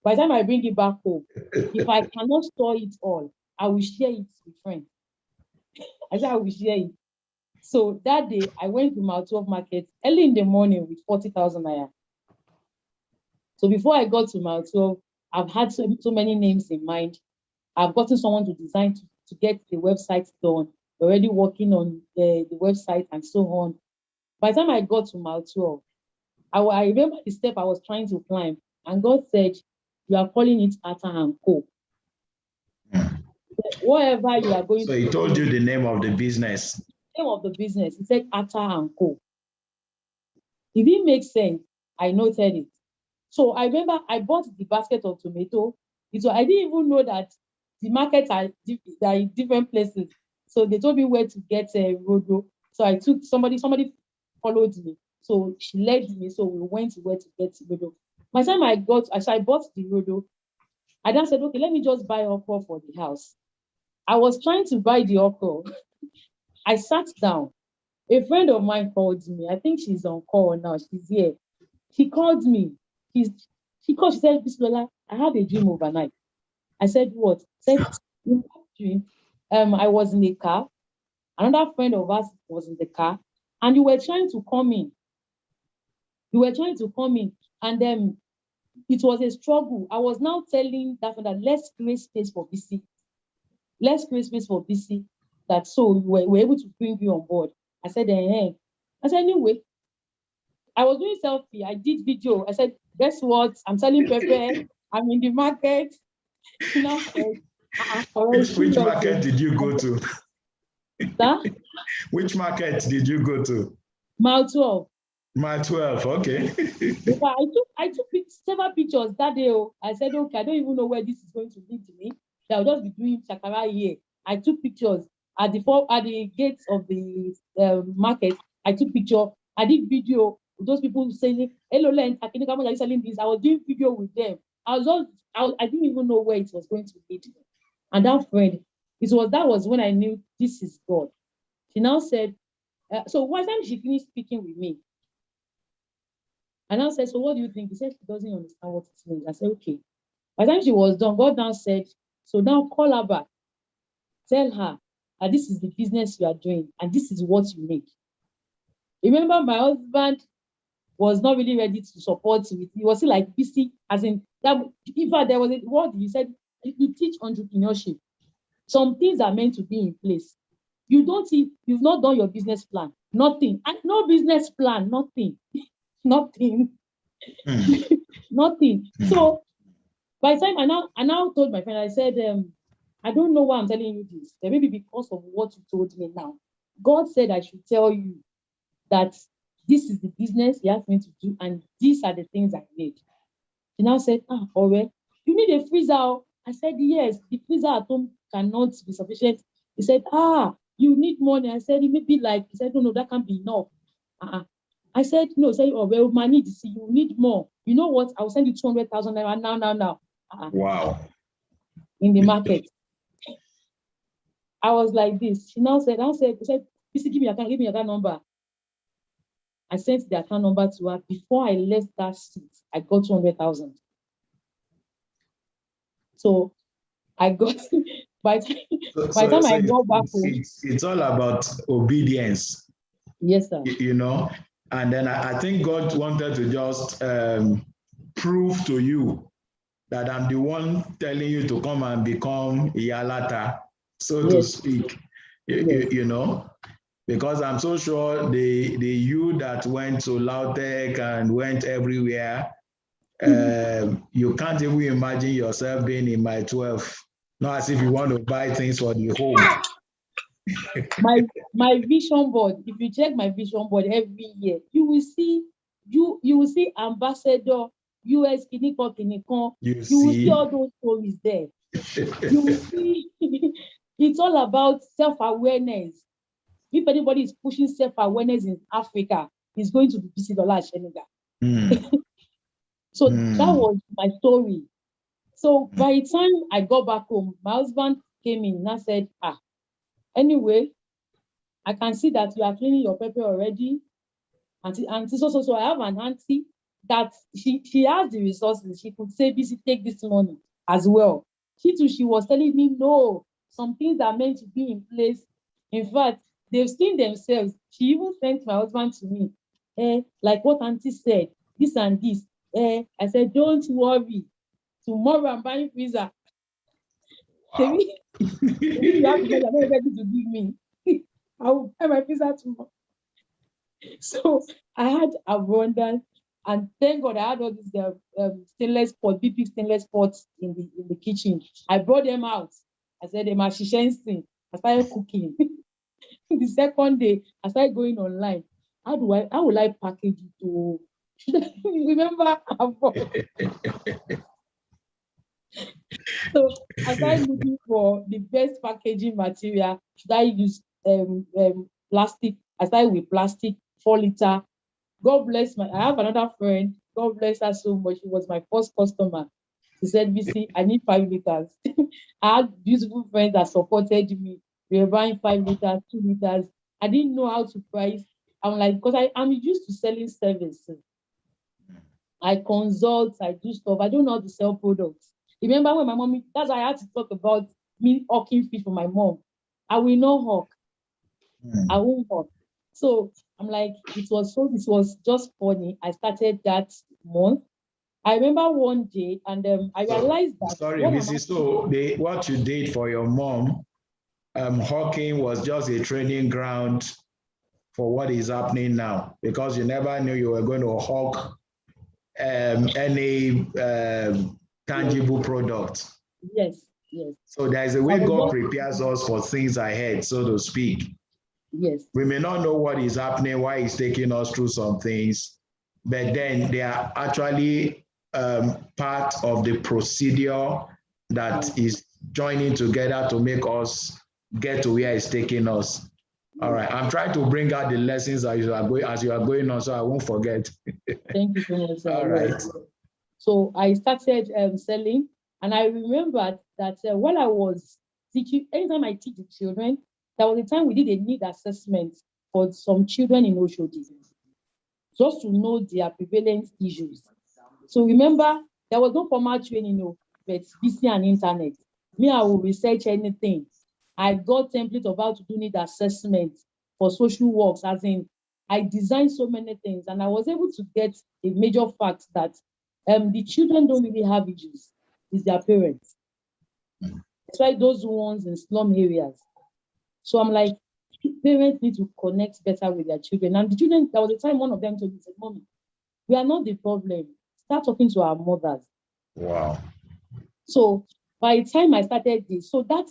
By the time I bring it back home, if I cannot store it all, I will share it with friends. I said I will share it. So that day, I went to Mile 12 market early in the morning with 40,000 naira. So before I got to Mile 12, I've had so many names in mind. I've gotten someone to design to get the website done. We're already working on the website and so on. By the time I got to Mile 12, I remember the step I was trying to climb, and God said, "You are calling it Atta and Co. Whatever you are going So to he told do, you the name of the business. name of the business." He said Atta and Co. It didn't make sense. I noted it. So I remember I bought the basket of tomato. I didn't even know that the markets are in different places. So they told me where to get a rodo. So I took somebody followed me. So she led me. So we went to where to get rodo. By the time I bought the rodo, I then said, okay, let me just buy okra for the house. I was trying to buy the okra. I sat down. A friend of mine called me. I think she's on call now. She's here. She called me. She said, Bisilola, I had a dream overnight. I said, what? Said, in that dream, I was in a car. Another friend of ours was in the car, and you were trying to come in. And then it was a struggle. I was now telling that friend that let's create space for BC. That so we're able to bring you on board. I said, I said, anyway, I was doing selfie. I did video. I said, guess what? I'm selling pepper. I'm in the market. She now said, Which market did you go to? That? Which market did you go to? Mile 12. Mile 12, okay. I took several pictures that day. I said, okay, I don't even know where this is going to lead to me. I'll just be doing shakara here. I took pictures at the gates of the market. I took picture. I did video with those people saying, hello, Len, are you selling this? I was doing video with them. I didn't even know where it was going to lead me. And that friend, that was when I knew this is God. She now said, so one time she finished speaking with me, and I said, so what do you think? He said she doesn't understand what it means. I said, okay. By the time she was done, God now said, so now call her back. Tell her that this is the business you are doing and this is what you need. Remember, my husband was not really ready to support it. He was still like busy, as in that. In fact, there was a word he said, you teach entrepreneurship. Some things are meant to be in place. You've not done your business plan. Nothing. And no business plan, nothing. Nothing. Nothing. So by the time I now told my friend, I said, I don't know why I'm telling you this. Maybe because of what you told me now. God said I should tell you that this is the business He asked me to do, and these are the things I need. He now said, Ore, you need a freezer. I said, yes, the freezer at home cannot be sufficient. He said, you need money. I said, it may be like, he said, no, that can't be enough. I said, no, say, well, my need is you need more. You know what? I will send you 200,000 naira now. Wow. In the market. I was like this. She now said, give me your account number. I sent the account number to her. Before I left that seat, I got 200,000. So I got by the time I got back home. It's all about obedience. Yes, sir. You know, and then I think God wanted to just prove to you that I'm the one telling you to come and become Iyalata, so to speak. Yes. You know, because I'm so sure the you that went to Lautech and went everywhere, you can't even imagine yourself being in Mile 12. Not as if you want to buy things for the home. my vision board, if you check my vision board every year, you will see ambassador, US Kinikon. You will see all those stories there. You will see it's all about self-awareness. If anybody is pushing self-awareness in Africa, it's going to be Bisilola Asenuga. So that was my story. So by the time I got back home, my husband came in and I said, anyway, I can see that you are cleaning your pepper already. Auntie, so I have an auntie that she has the resources. She could say, "Bisi, take this money as well." She too, she was telling me, no, some things are meant to be in place. In fact, they've seen themselves. She even sent my husband to me, like what auntie said, this and this. I said, don't worry. Tomorrow I'm buying pizza. Wow. You have to get ready to give me. I will buy my pizza tomorrow. So I had abundance, and thank God I had all these stainless pot, big stainless pots in the kitchen. I brought them out. I said, "They are shishensin." I started cooking. The second day, I started going online. How will I package it to? Remember? So I started looking for the best packaging material. Should I use plastic? I started with plastic, 4 liter. God bless I have another friend. God bless her so much. She was my first customer. She said, "Bisi, I need 5 liters." I had beautiful friends that supported me. We were buying 5 liters, 2 liters. I didn't know how to price. I'm like, because I'm used to selling services. I consult, I do stuff. I don't know how to sell products. Remember when my mommy, that's why I had to talk about me hawking fish for my mom. I will not hawk. I won't hawk. So I'm like, it was just funny. I started that month. I remember one day, and I realized that. Sorry, Mrs. So what you did for your mom, hawking was just a training ground for what is happening now, because you never knew you were going to hawk any tangible product. Yes, yes. So there's a way God prepares us for things ahead, so to speak. Yes. We may not know what is happening, why He's taking us through some things, but then they are actually part of the procedure that is joining together to make us get to where He's taking us. All right, I'm trying to bring out the lessons as you are going on, so I won't forget. Thank you so much. All right. So I started selling, and I remembered that while I was teaching, anytime I teach the children, there was a time we did a need assessment for some children in Oshodi, just to know their prevalent issues. So remember, there was no formal training, but BC and internet. Me, I will research anything. I got template of how to do need assessment for social works, as in I designed so many things, and I was able to get a major fact that the children don't really have issues, it's their parents. That's why those ones in slum areas. So I'm like, parents need to connect better with their children. And the children, there was a time one of them told me, said, "Mommy, we are not the problem. Start talking to our mothers." Wow. So by the time I started this, so that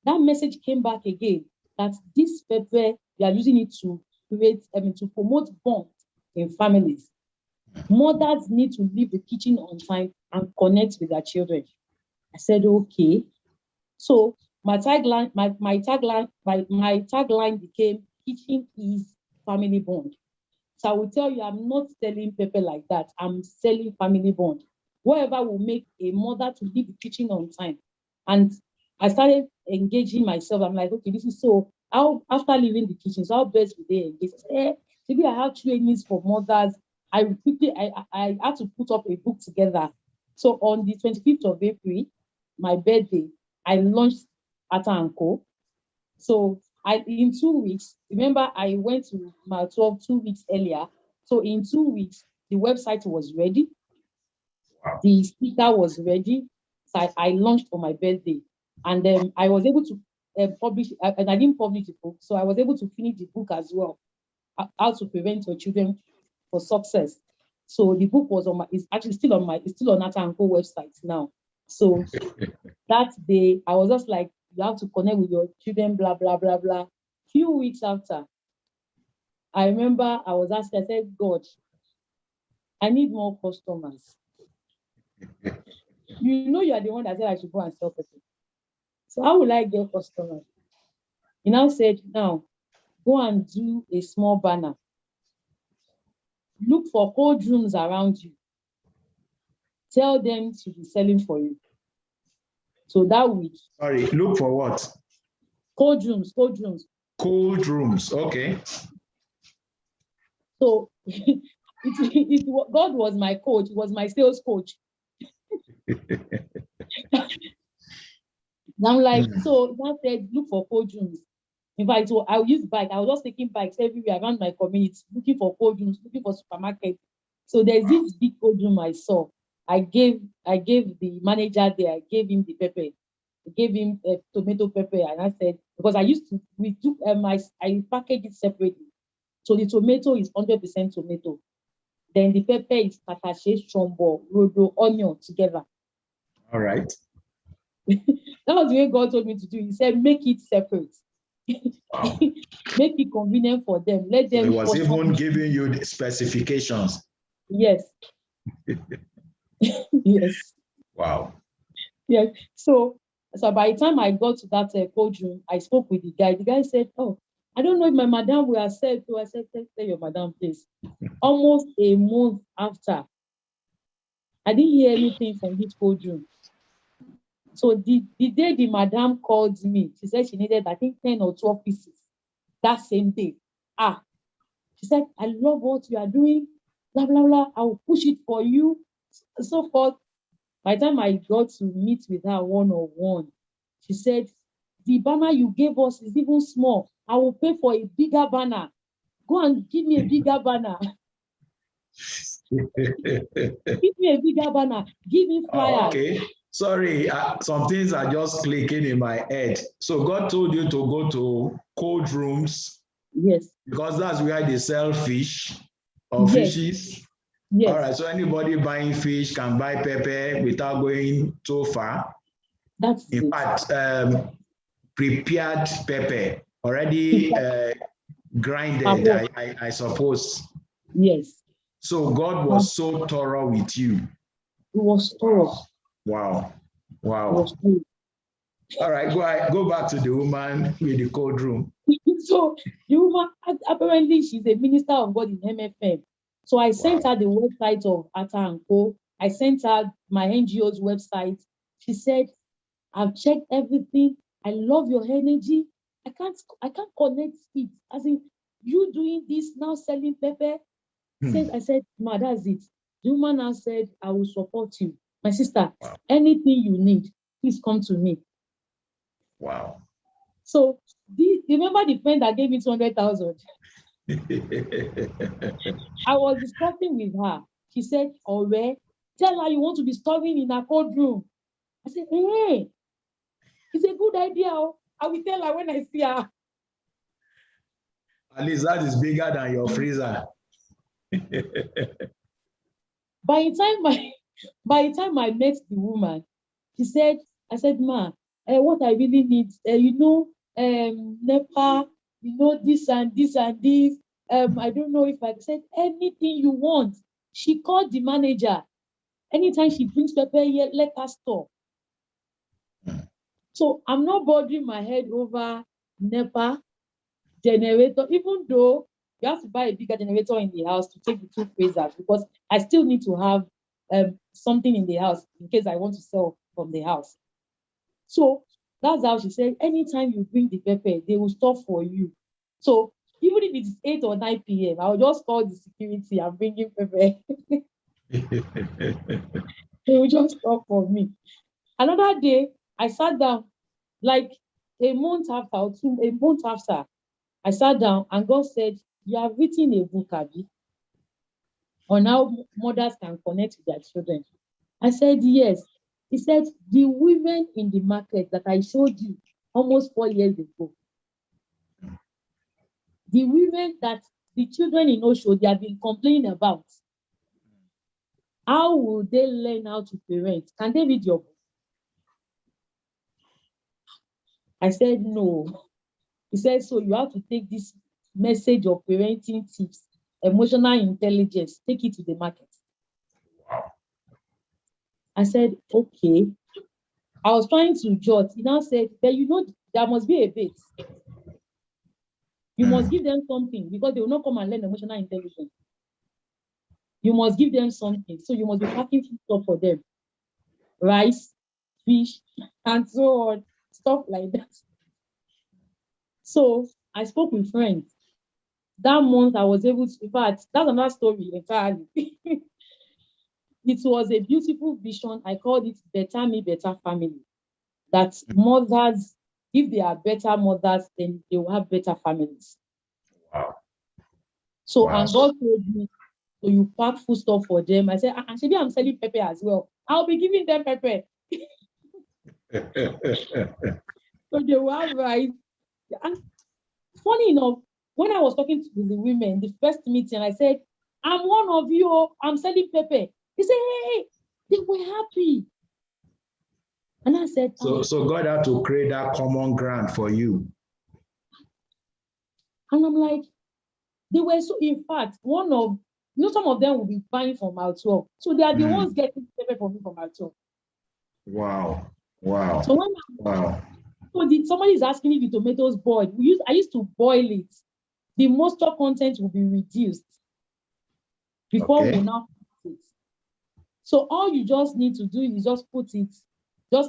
message came back again, that this paper, we are using it to create, to promote bond in families. Mothers need to leave the kitchen on time and connect with their children. I said, okay. So my tagline became "Kitchen is family bond." So I will tell you, I'm not selling paper like that. I'm selling family bond. Whatever will make a mother to leave the kitchen on time. And I started engaging myself. I'm like, okay, this is so. How after leaving the kitchen, so how best would they engage? Maybe I have trainings for mothers. I had to put up a book together. So on the 25th of April, my birthday, I launched Ata & Co. So in 2 weeks, remember I went to my 2 weeks earlier. So in 2 weeks, the website was ready. The speaker was ready. So I launched on my birthday. And then I was able to publish, and I didn't publish the book. So I was able to finish the book as well. How to prevent your children for success. So the book was it's actually still on Ata & Co website now. So that day, I was just like, you have to connect with your children, blah, blah, blah, blah. Few weeks after, I remember I was asked, I said, God, I need more customers. You are the one that said I should go and sell people. So how will I get customers? He now said, now, go and do a small banner. Look for cold rooms around you. Tell them to be selling for you. So that week. Sorry, look for what? Cold rooms. Cold rooms, okay. So God was my coach. He was my sales coach. I'm like, so that said, look for cold rooms. In fact, so I'll use bike. I was just taking bikes everywhere around my community, looking for cold rooms, looking for supermarkets. So there's this big cold room I saw. I gave the manager there, I gave him the pepper. I gave him tomato pepper, and I said, because I package it separately. So the tomato is 100% tomato. Then the pepper is patache, chombo, rodo, onion together. All right. That was the way God told me to do. He said, make it separate. Wow. Make it convenient for them. Let them. So he was even giving you the specifications. Yes. Yes. Wow. Yes. So by the time I got to that cold room, I spoke with the guy. The guy said, "Oh, I don't know if my madam will accept." So I said, "Tell your madam, please." Almost a month after, I didn't hear anything from this cold room. So the day the madam called me, she said she needed, I think, 10 or 12 pieces that same day. She said, "I love what you are doing, blah, blah, blah. I will push it for you," so forth. By the time I got to meet with her one-on-one, she said, "The banner you gave us is even small. I will pay for a bigger banner. Go and give me a bigger banner." Give me a bigger banner. Give me flyers. Oh, okay. Sorry, some things are just clicking in my head. So God told you to go to cold rooms. Yes. Because that's where they sell fish or Yes. fishes. Yes. All right, so anybody buying fish can buy pepper without going too far. That's in it. fact, prepared pepper, already grinded, I suppose. Yes. So God was so thorough with you. It was thorough. Wow. Wow. It was thorough. All right, go back to the woman with the cold room. So the woman, apparently she's a minister of God in MFM. So I sent her the website of Atta and Co. I sent her my NGO's website. She said, "I've checked everything. I love your energy. I can't connect it. As in, you doing this now, selling pepper." I said, "Ma, that's it." The woman now said, "I will support you. My sister, anything you need, please come to me." Wow. So remember the friend that gave me 200,000? I was discussing with her. She said, "Ore, tell her you want to be storing in a cold room." I said, "Hey, it's a good idea. I will tell her when I see her." At least that is bigger than your freezer. By the time I met the woman, she said, I said, "Ma, what I really need, NEPA, this and this and this. I don't know if I said anything you want." She called the manager. Anytime she brings pepper here, let her store. So I'm not bothering my head over NEPA, generator, even though you have to buy a bigger generator in the house to take the two freezers, because I still need to have something in the house in case I want to sell from the house. So that's how she said, anytime you bring the pepper, they will store for you. So even if it's 8 or 9 p.m., I'll just call the security and bring in pepper. They will just store for me. Another day, I sat down, like a month after, I sat down and God said, "You have written a book, Abi, on how mothers can connect with their children." I said, "Yes." He said, "The women in the market that I showed you almost 4 years ago, the women that the children in Osho, they have been complaining about, how will they learn how to parent? Can they read your book?" I said, "No." He said, "So you have to take this message of parenting tips, emotional intelligence, take it to the market." I said, "Okay." I was trying to jot. He now said, "But there must be a bait. You must give them something because they will not come and learn emotional intelligence. You must give them something. So you must be packing food stuff for them. Rice, fish, and so on. Stuff like that." So I spoke with friends. that month I was able to, in fact, that's another story entirely. It was a beautiful vision. I called it Better Me, Better Family. That mothers, if they are better mothers, then they will have better families. Wow. So, Wow. and God told me, so you pack food stuff for them. I said, and maybe I'm selling pepper as well. I'll be giving them pepper. So they will have rice. And funny enough, when I was talking to the women, the first meeting, I said, I'm one of you, I'm selling pepper. He said, hey, they were happy. And I said, so God had to create that common ground for you. And I'm like, they were so, in fact, some of them will be buying from our 12. So they are the ones getting pepper from me from our 12. Wow. Wow. So somebody is asking if the tomatoes boiled. I used to boil it. The moisture content will be reduced before we now put it. So all you just need to do is just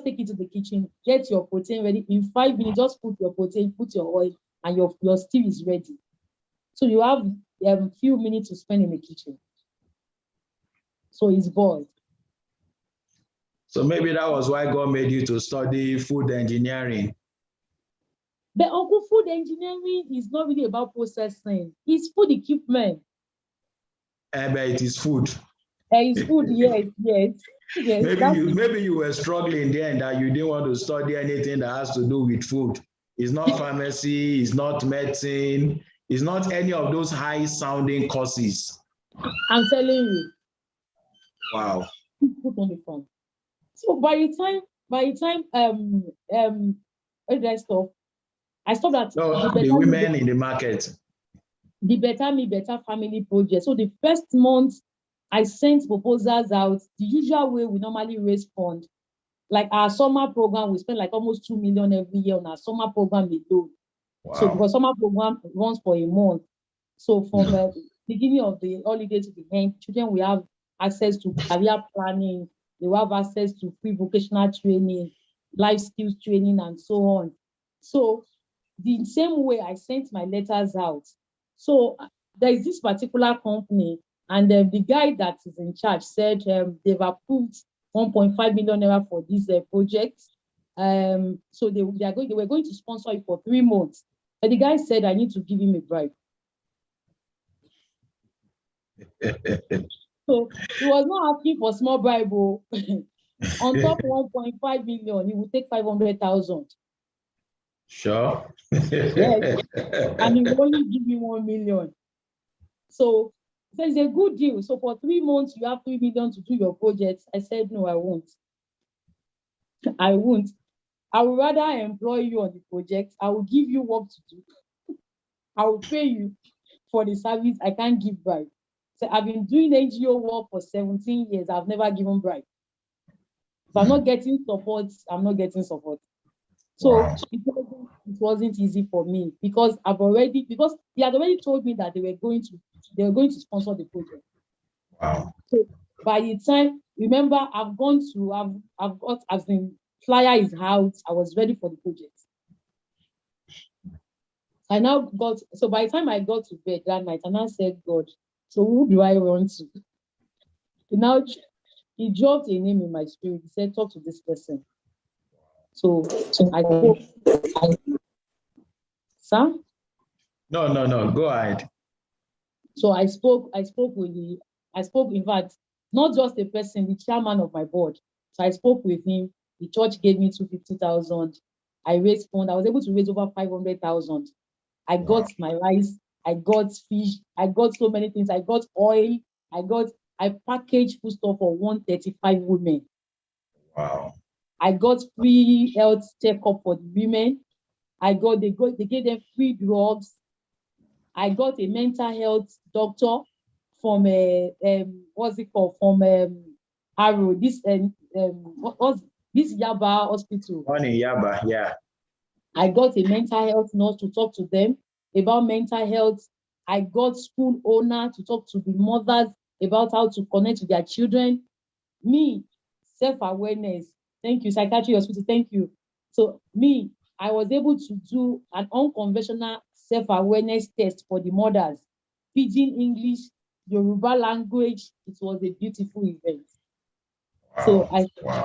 take it to the kitchen, get your protein ready. In 5 minutes, just put your protein, put your oil, and your stew is ready. So you have a few minutes to spend in the kitchen. So it's boiled. So maybe that was why God made you to study food engineering. But Uncle, food engineering is not really about processing. It's food equipment. But it is food. It's food, yes. Maybe you were struggling there and that you didn't want to study anything that has to do with food. It's not pharmacy, it's not medicine, it's not any of those high-sounding courses. I'm telling you. Wow. Put on the phone. So by the time I stopped at the women in the market. The Better Me, Better Family project. So the first month I sent proposals out the usual way we normally raise funds. Like our summer program, we spend like almost 2 million every year on our summer program alone. Wow. So because summer program runs for a month. So from the beginning of the holiday to the end, children will have access to career planning, they will have access to free vocational training, life skills training, and so on. So the same way I sent my letters out. So there is this particular company, and the guy that is in charge said they've approved 1.5 million naira for this project. So they were going to sponsor it for 3 months. But the guy said I need to give him a bribe. So he was not asking for small bribe. On top 1.5 million, he would take 500,000. Sure. Yes. And he will only give me 1 million. So it's a good deal. So for 3 months, you have 3 million to do your project. I said, no, I won't. I won't. I would rather employ you on the project. I will give you work to do. I will pay you for the service. I can't give bribe. So I've been doing NGO work for 17 years. I've never given bribe. So I'm not getting support. So wow. it wasn't easy for me because they had already told me that they were going to sponsor the project. Wow. So by the time, remember, as in flyer is out, I was ready for the project. So by the time I got to bed that night, and I said, God, so who do I run to? Now he dropped a name in my spirit. He said, talk to this person. So I spoke. Sir? No. Go ahead. So I spoke, in fact, not just the person, the chairman of my board. So I spoke with him. The church gave me 250,000. I raised funds. I was able to raise over 500,000. I got my rice. I got fish. I got so many things. I got oil. I packaged food stuff for 135 women. Wow. I got free health checkup for the women. They gave them free drugs. I got a mental health doctor from Arrow, this Yaba hospital. One in Yaba, yeah. I got a mental health nurse to talk to them about mental health. I got school owner to talk to the mothers about how to connect with their children. Me, self-awareness. Thank you, psychiatry hospital. Thank you. So me, I was able to do an unconventional self-awareness test for the mothers, Pidgin English, Yoruba language. It was a beautiful event. So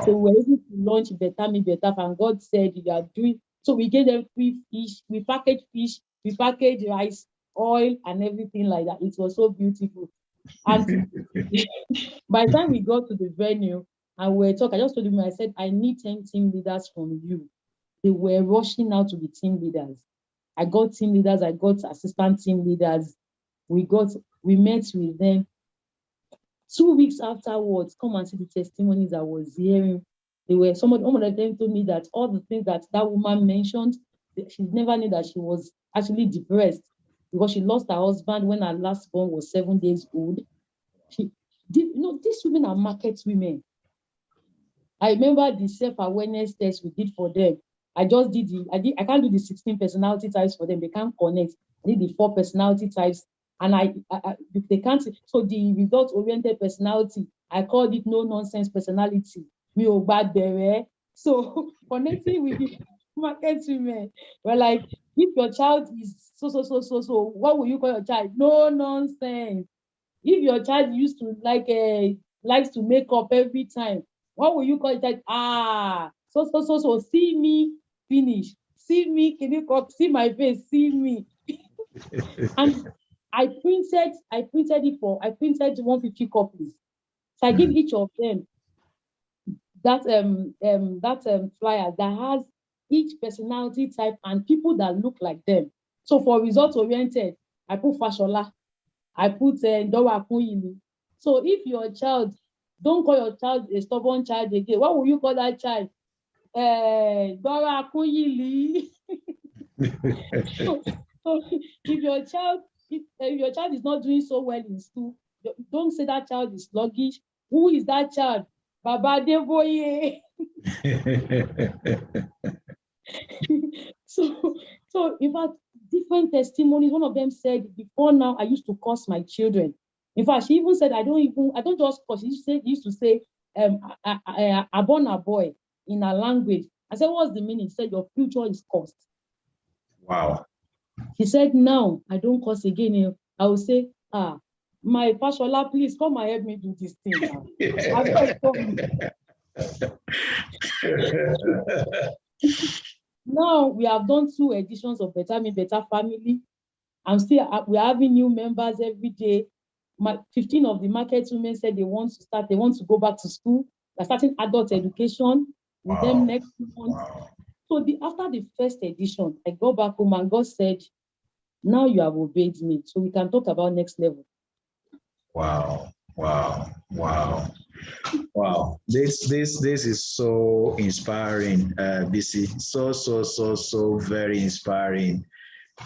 so we were able to launch Better Me Better, and God said you are doing. So we gave them free fish, we packaged rice, oil, and everything like that. It was so beautiful. And by the time we got to the venue and we were talking, I just told him, I said, I need 10 team leaders from you. They were rushing out to be team leaders. I got team leaders, I got assistant team leaders. We met with them. 2 weeks afterwards, come and see the testimonies I was hearing. Some of them told me that all the things that woman mentioned, she never knew that she was actually depressed because she lost her husband when her last born was 7 days old. These women are market women. I remember the self-awareness test we did for them. I can't do the 16 personality types for them. They can't connect. I did the 4 personality types. And they can't. So the result-oriented personality, I called it no nonsense personality. So connecting with the market women, we're like, if your child is so, what will you call your child? No nonsense. If your child used to likes to make up every time, what will you call your child? So see me finish. See me, can you see my face? See me. And I printed 150 copies. So I give each of them that flyer that has each personality type and people that look like them. So for result oriented, I put Fashola, I put Dora Akunyili. So if your child, don't call your child a stubborn child again. What will you call that child? Dora Akunyili. So if your child is not doing so well in school, don't say that child is sluggish. Who is that child? Baba Deboye. So in fact, different testimonies. One of them said, before now, I used to curse my children. In fact, she even said, I don't just curse. She used to say, I born a boy in her language. I said, what's the meaning? She said, your future is cursed. Wow. She said, now I don't curse again. I will say, my Fashola, please come and help me do this thing now. We have done 2 editions of Better Me Better Family. We're having new members every day. 15 of the market women said they want to go back to school. They're starting adult education with them next month. So after the first edition, I go back home and God said, now you have obeyed me, so we can talk about next level. Wow. This is so inspiring, BC. So very inspiring.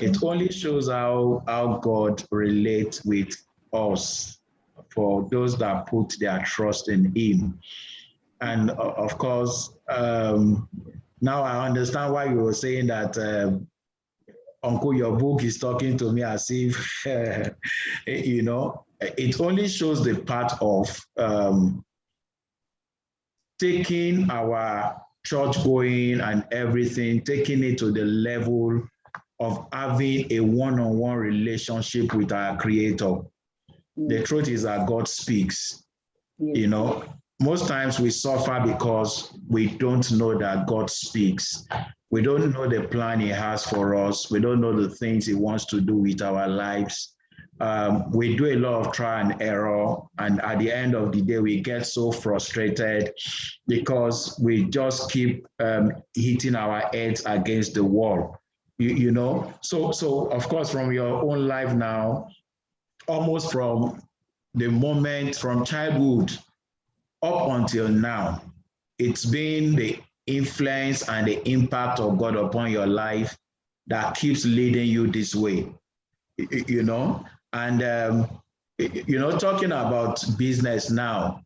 It only shows how God relates with us for those that put their trust in Him. And of course, now I understand why you were saying that, Uncle, your book is talking to me as if, it only shows the part of taking our church going and everything, taking it to the level of having a one-on-one relationship with our Creator. The truth is that God speaks. Most times we suffer because we don't know that God speaks. We don't know the plan He has for us. We don't know the things He wants to do with our lives. We do a lot of trial and error, and at the end of the day, we get so frustrated because we just keep hitting our heads against the wall. So of course, from your own life now, almost from the moment from childhood up until now, it's been the influence and the impact of God upon your life that keeps leading you this way, and talking about business now,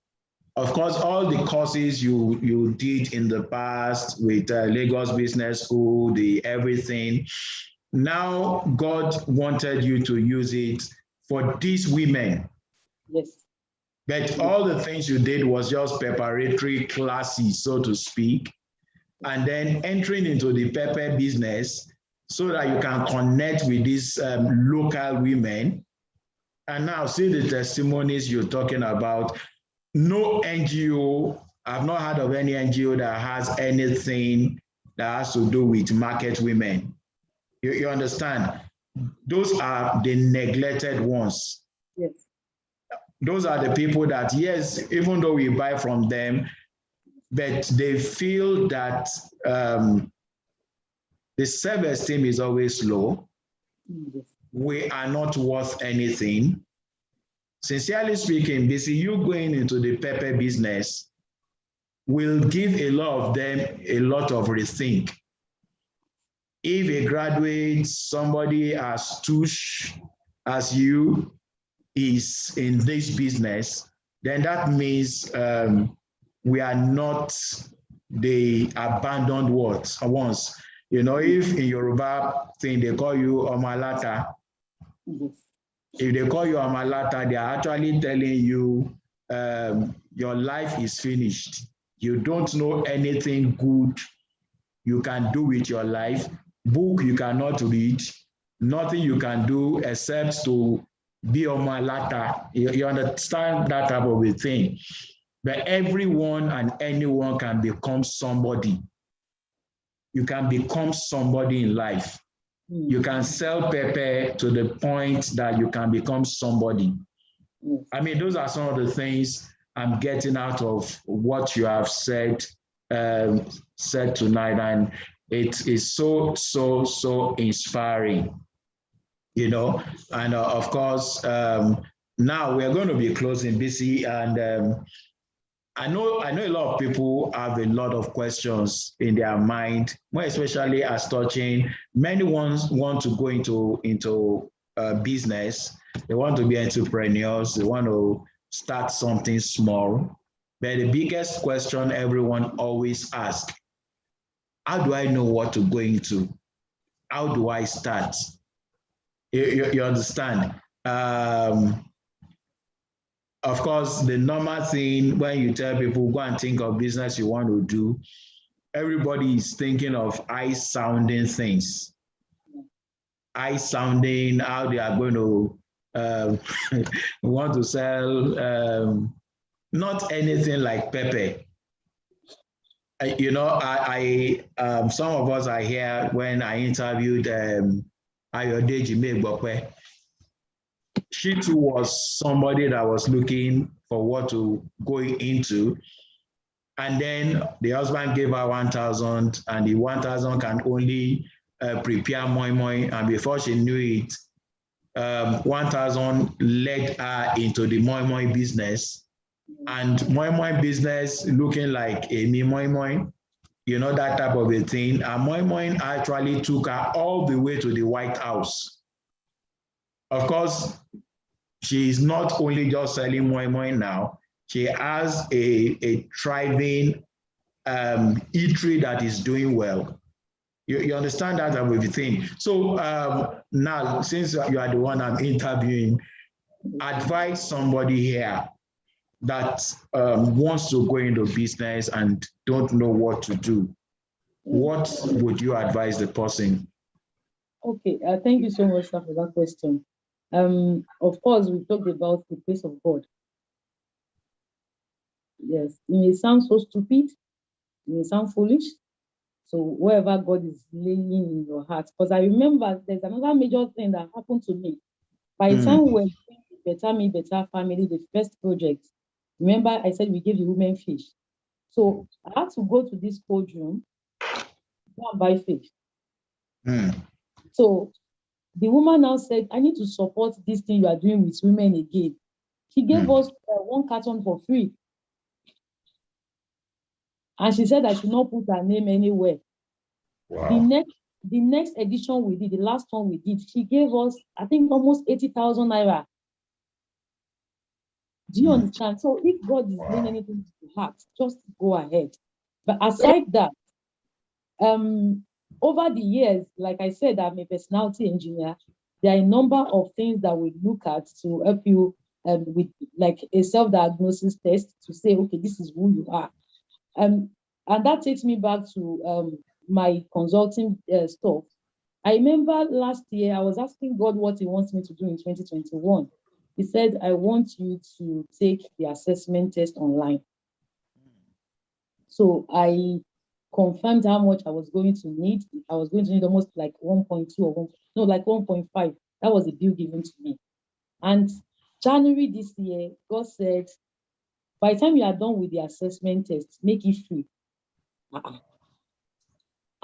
of course, all the courses you did in the past with Lagos Business School, the everything, now God wanted you to use it for these women. Yes. But all the things you did was just preparatory classes, so to speak. And then entering into the pepper business, so that you can connect with these local women. And now see the testimonies you're talking about. No NGO, I've not heard of any NGO that has anything that has to do with market women. You understand? Those are the neglected ones. Yes. Those are the people that, yes, even though we buy from them, but they feel that the self-esteem is always low. Yes. We are not worth anything. Sincerely speaking, Bisi, you going into the pepper business will give a lot of them a lot of rethink. If a graduate, somebody as touche as you is in this business, then that means we are not the abandoned ones. You know, if in Yoruba thing they call you Omalata, Yes. if they call you Omalata, they are actually telling you your life is finished. You don't know anything good you can do with your life. Book you cannot read. Nothing you can do except to be Omalata. You understand that type of a thing. But everyone and anyone can become somebody. You can become somebody in life. You can sell pepper to the point that you can become somebody. I mean, those are some of the things I'm getting out of what you have said tonight, and it is so inspiring, you know. And of course, now we're going to be closing, Bisi, and I know a lot of people have a lot of questions in their mind, more especially as touching. Many ones want to go into business. They want to be entrepreneurs. They want to start something small. But the biggest question everyone always asks: how do I know what to go into? How do I start? You understand? Of course, the normal thing when you tell people go and think of business you want to do, everybody is thinking of high-sounding things. High-sounding, how they are going to want to sell not anything like pepper. You know, some of us are here when I interviewed Ayodeji Megbokwe. She too was somebody that was looking for what to go into. And then the husband gave her 1,000, and the 1,000 can only prepare moi moi. And before she knew it, 1,000 led her into the moi moi business. And moi moi business looking like a me moi moi, you know, that type of a thing. And moi moi actually took her all the way to the White House. Of course, she is not only just selling moi moi now, she has a thriving eatery that is doing well. You understand that type of a thing. So now, since you are the one I'm interviewing, advise somebody here that wants to go into business and don't know what to do. What would you advise the person? Okay, thank you so much, sir, for that question. Of course, we talked about the place of God. Yes, it may sound so stupid, it may sound foolish. So wherever God is laying in your heart, because I remember there's another major thing that happened to me. By the time we were doing the Better Me, Better Family, the first project, remember I said we gave the women fish. So I had to go to this cold room, go and buy fish. So the woman now said, I need to support this thing you are doing with women again. She gave us 1 carton for free. And she said I should not put her name anywhere. Wow. The next edition we did, the last one we did, she gave us, I think, almost 80,000 naira. Do you understand? So if God is laying anything to the heart, just go ahead. But aside that, over the years, like I said, I'm a personality engineer. There are a number of things that we look at to help you with like a self-diagnosis test to say, okay, this is who you are. And that takes me back to my consulting stuff. I remember last year, I was asking God what he wants me to do in 2021. He said, I want you to take the assessment test online. So I confirmed how much I was going to need. I was going to need almost like 1.2 or 1, no, like 1.5. That was the bill given to me. And January this year, God said, by the time you are done with the assessment test, make it free. How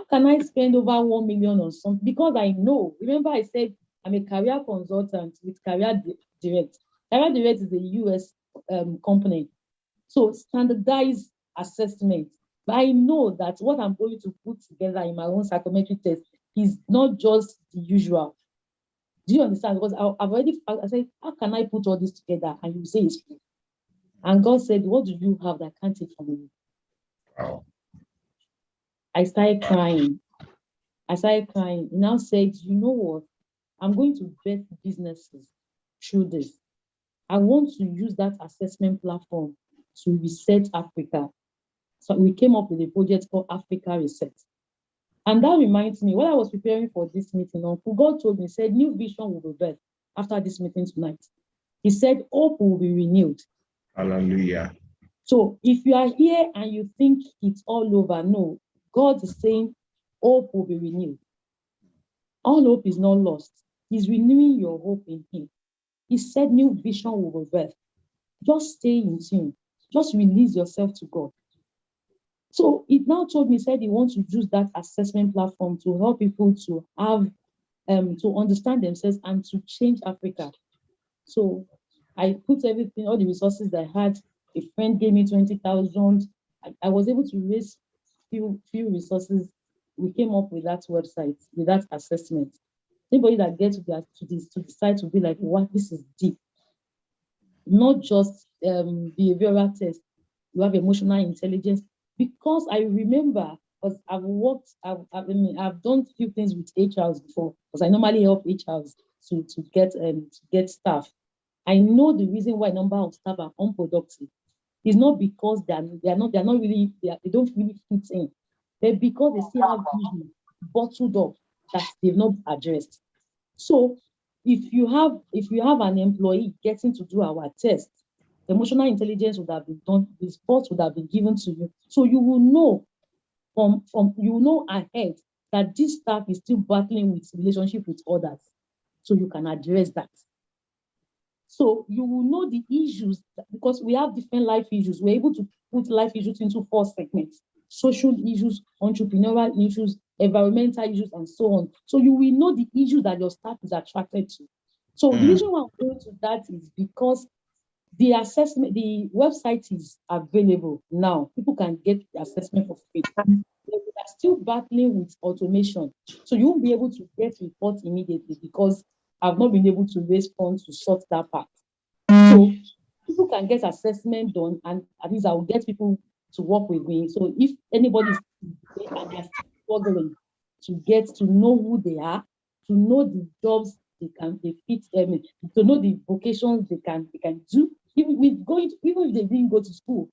can I spend over 1 million on something? Because I know, remember I said I'm a career consultant with Career Direct. Career Direct is a US company. So standardized assessment. But I know that what I'm going to put together in my own psychometric test is not just the usual. Do you understand? Because I've already, I said, how can I put all this together? And you say it's free. And God said, what do you have that I can't take from you? Wow. I started crying. He now said, you know what? I'm going to vet businesses through this. I want to use that assessment platform to reset Africa. So we came up with a project called Africa Reset. And that reminds me, when I was preparing for this meeting, Uncle God told me, said, new vision will be birthed after this meeting tonight. He said, hope will be renewed. Hallelujah. So if you are here and you think it's all over, no, God is saying, hope will be renewed. All hope is not lost. He's renewing your hope in him. He said new vision will be birthed. Just stay in tune. Just release yourself to God. So it now told me, said he wants to use that assessment platform to help people to have, to understand themselves and to change Africa. So I put everything, all the resources that I had. A friend gave me 20,000. I was able to raise few resources. We came up with that website, with that assessment. Anybody that gets to decide to be like, what, this is deep. Not just behavioral test. You have emotional intelligence. Because I remember, because I've done few things with HRs before, because I normally help HRs to get staff. I know the reason why a number of staff are unproductive is not because they don't really fit in, but because they still have issues bottled up that they've not addressed. So if you have an employee getting to do our test, emotional intelligence would have been done, the support would have been given to you. So you will know you know ahead that this staff is still battling with relationship with others. So you can address that. So you will know the issues, because we have different life issues. We're able to put life issues into 4 segments: social issues, entrepreneurial issues, environmental issues, and so on. So you will know the issues that your staff is attracted to. So the reason why I'm going to that is because the assessment, the website is available now. People can get the assessment for free. We are still battling with automation. So you won't be able to get reports immediately because I've not been able to raise funds to sort that part. So people can get assessment done, and at least I will get people to work with me. So if anybody is and they're still struggling to get to know who they are, to know the jobs they fit, to know the vocations they can do, even if they didn't go to school,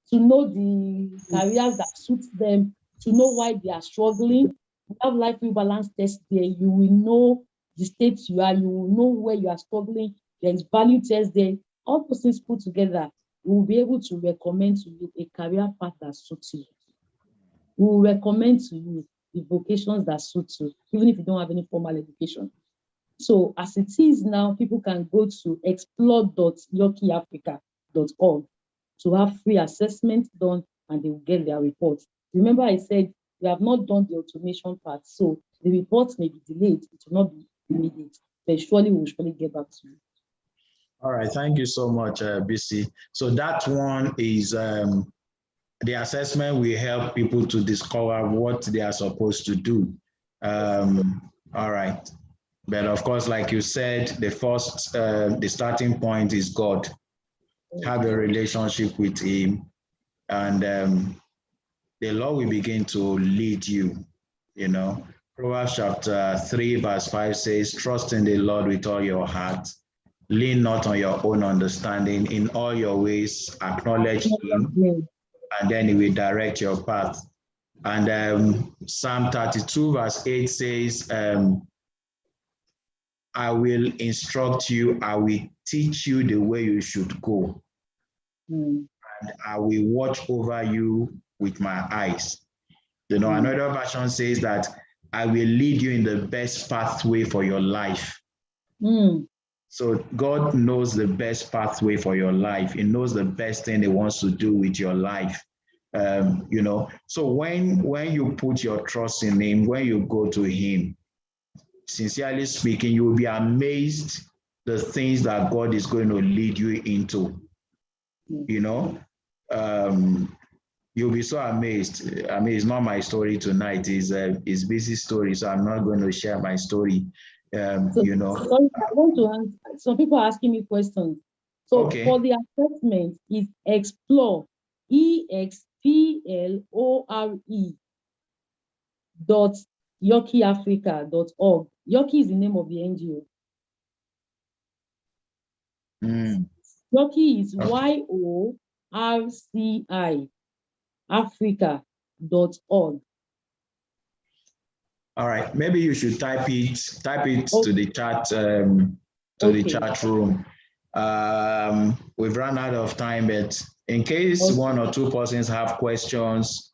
to know the careers that suit them, to know why they are struggling. You have life imbalance test there. You will know the state you are. You will know where you are struggling. There is value test there. All those things put together, we will be able to recommend to you a career path that suits you. We will recommend to you the vocations that suit you, even if you don't have any formal education. So as it is now, people can go to explore.yokiafrica.org to have free assessment done, and they will get their reports. Remember, I said we have not done the automation part, so the reports may be delayed. It will not be immediate, but surely we will surely get back to you. All right, thank you so much, BC. So that one is the assessment will help people to discover what they are supposed to do. All right. But of course, like you said, the first, the starting point is God. Have a relationship with him, and the Lord will begin to lead you, you know. Proverbs chapter 3, verse 5 says, trust in the Lord with all your heart. Lean not on your own understanding. In all your ways, acknowledge him, and then he will direct your path. And Psalm 32 verse 8 says, I will instruct you, I will teach you the way you should go. And I will watch over you with my eyes. Another version says that I will lead you in the best pathway for your life. So God knows the best pathway for your life. He knows the best thing he wants to do with your life. So when you put your trust in him, when you go to him, sincerely speaking, you will be amazed the things that God is going to lead you into. You'll be so amazed. I mean, it's not my story tonight. It's busy story, so I'm not going to share my story. Sorry, I want to answer. Some people are asking me questions. So okay. For the assessment, is explore, EXPLORE .yokiafrica.org. Yoki is the name of the NGO. Yoki is YORCI Africa.org. All right, maybe you should type it to the chat the chat room. We've run out of time, but in case one or two persons have questions,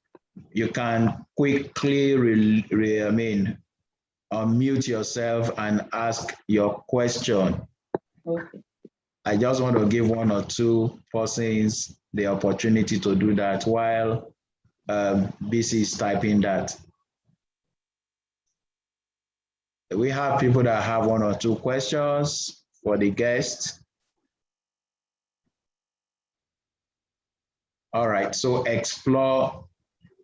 you can quickly unmute yourself and ask your question. I just want to give one or two persons the opportunity to do that while BC is typing that. We have people that have one or two questions for the guests. All right, so explore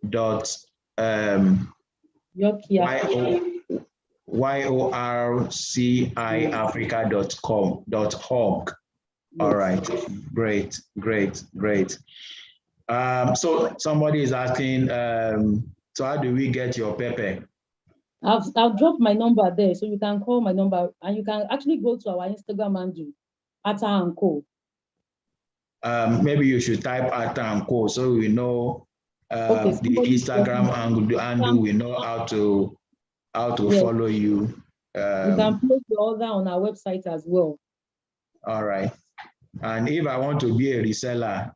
YORCIAfrica.org. All right, great. So somebody is asking, so how do we get your pepper? I'll drop my number there, so you can call my number, and you can actually go to our Instagram handle, Atta & Co. Maybe you should type Atta & Co, so we know the Instagram handle. We know how to follow you. You can place the order on our website as well. All right. And if I want to be a reseller,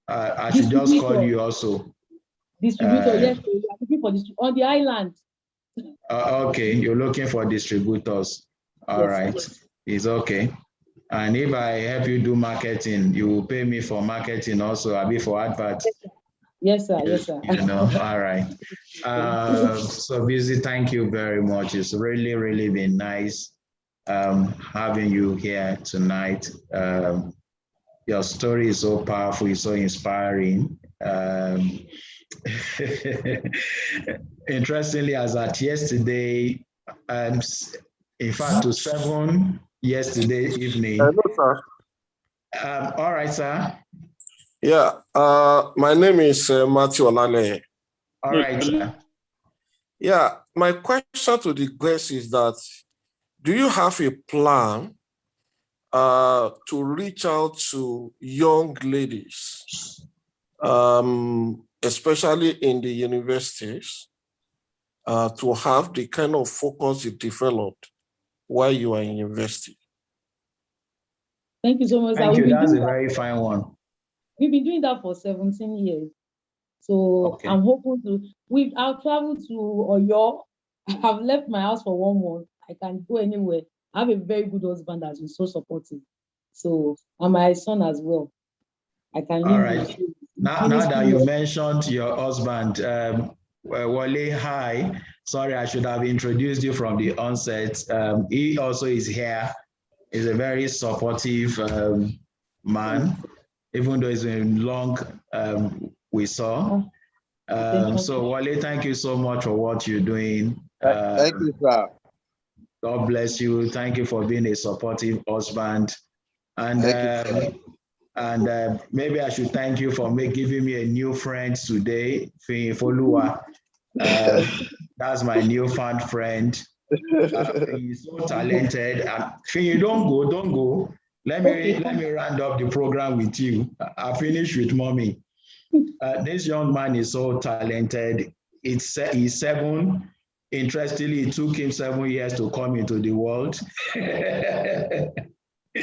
I should just call you also. Distributor, yes, we are looking for on the island. Okay, you're looking for distributors. All right, it's okay. And if I help you do marketing, you will pay me for marketing also. I'll be for advert. Yes, sir. Yes, sir. All right. So Busy, thank you very much. It's really been nice having you here tonight. Your story is so powerful, it's so inspiring. Interestingly, as at yesterday, in fact, to 7 yesterday evening. Hello, sir. All right, sir. Yeah, my name is Matthew Olale. All right, sir. Yeah, my question to the guest is that, do you have a plan to reach out to young ladies, especially in the universities, to have the kind of focus you developed while you are in university? Thank you so much. Thank you. That's a very fine one. We've been doing that for 17 years. So I'm hoping to, I'll travel to Oyo. I've left my house for 1 month. I can go anywhere. I have a very good husband that's been so supportive. So, and my son as well. I can live. All right. Now that you mentioned your husband, Wale, hi. Sorry, I should have introduced you from the onset. He also is here. He's a very supportive man, even though it's been long we saw. So Wale, thank you so much for what you're doing. Thank you, sir. God bless you. Thank you for being a supportive husband. And maybe I should thank you for giving me a new friend today, Folua. That's my newfound friend. He's so talented. Finny, don't go. Let me round up the program with you. I finish with mommy. This young man is so talented. he's 7. Interestingly, it took him 7 years to come into the world.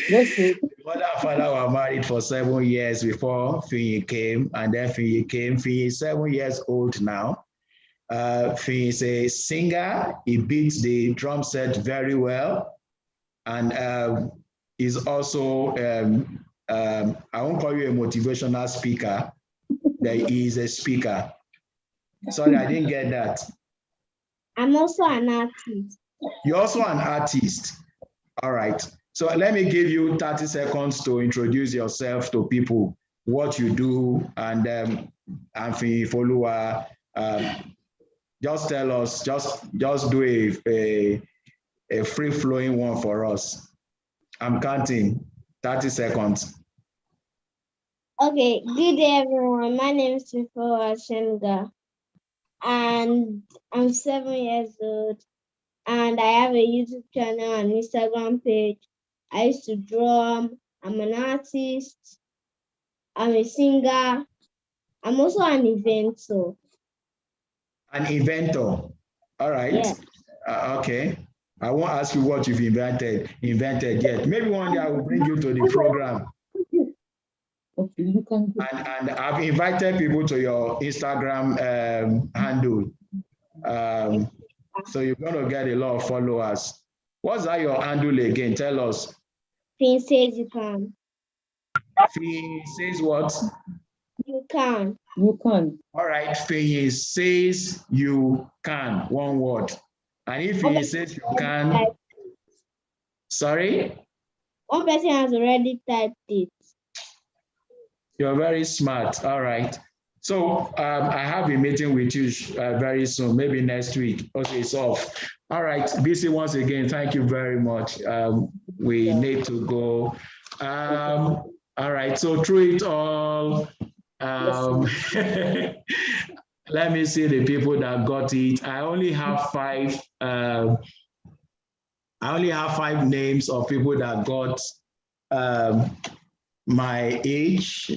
Yes, sir. Mother and father were married for 7 years before Finyi came, and then Finyi came. Finyi is 7 years old now. Finyi is a singer. He beats the drum set very well, and is also, I won't call you a motivational speaker, but he is a speaker. Sorry, I didn't get that. I'm also an artist. You're also an artist. All right. So let me give you 30 seconds to introduce yourself to people, what you do, and Finyi Folua, just tell us, just do a free-flowing one for us. I'm counting 30 seconds. Okay, good day everyone. My name is Bisilola Asenuga, and I'm 7 years old, and I have a YouTube channel and Instagram page. I used to drum. I'm an artist. I'm a singer. I'm also an inventor. An inventor. All right. Yeah. Okay. I won't ask you what you've invented yet. Maybe one day I will bring you to the program. Okay, you can go. And I've invited people to your Instagram handle. So you're going to get a lot of followers. What's that your handle again? Tell us. Finn says you can. Finn says what? You can. You can. All right. Finn says you can. One word. And if he says you can, sorry? One person has already typed it. You're very smart. All right. So I have a meeting with you very soon, maybe next week. Okay, it's off. All right, BC, once again, thank you very much. We need to go. All right, so through it all, let me see the people that got it. I only have 5. I only have 5 names of people that got my age.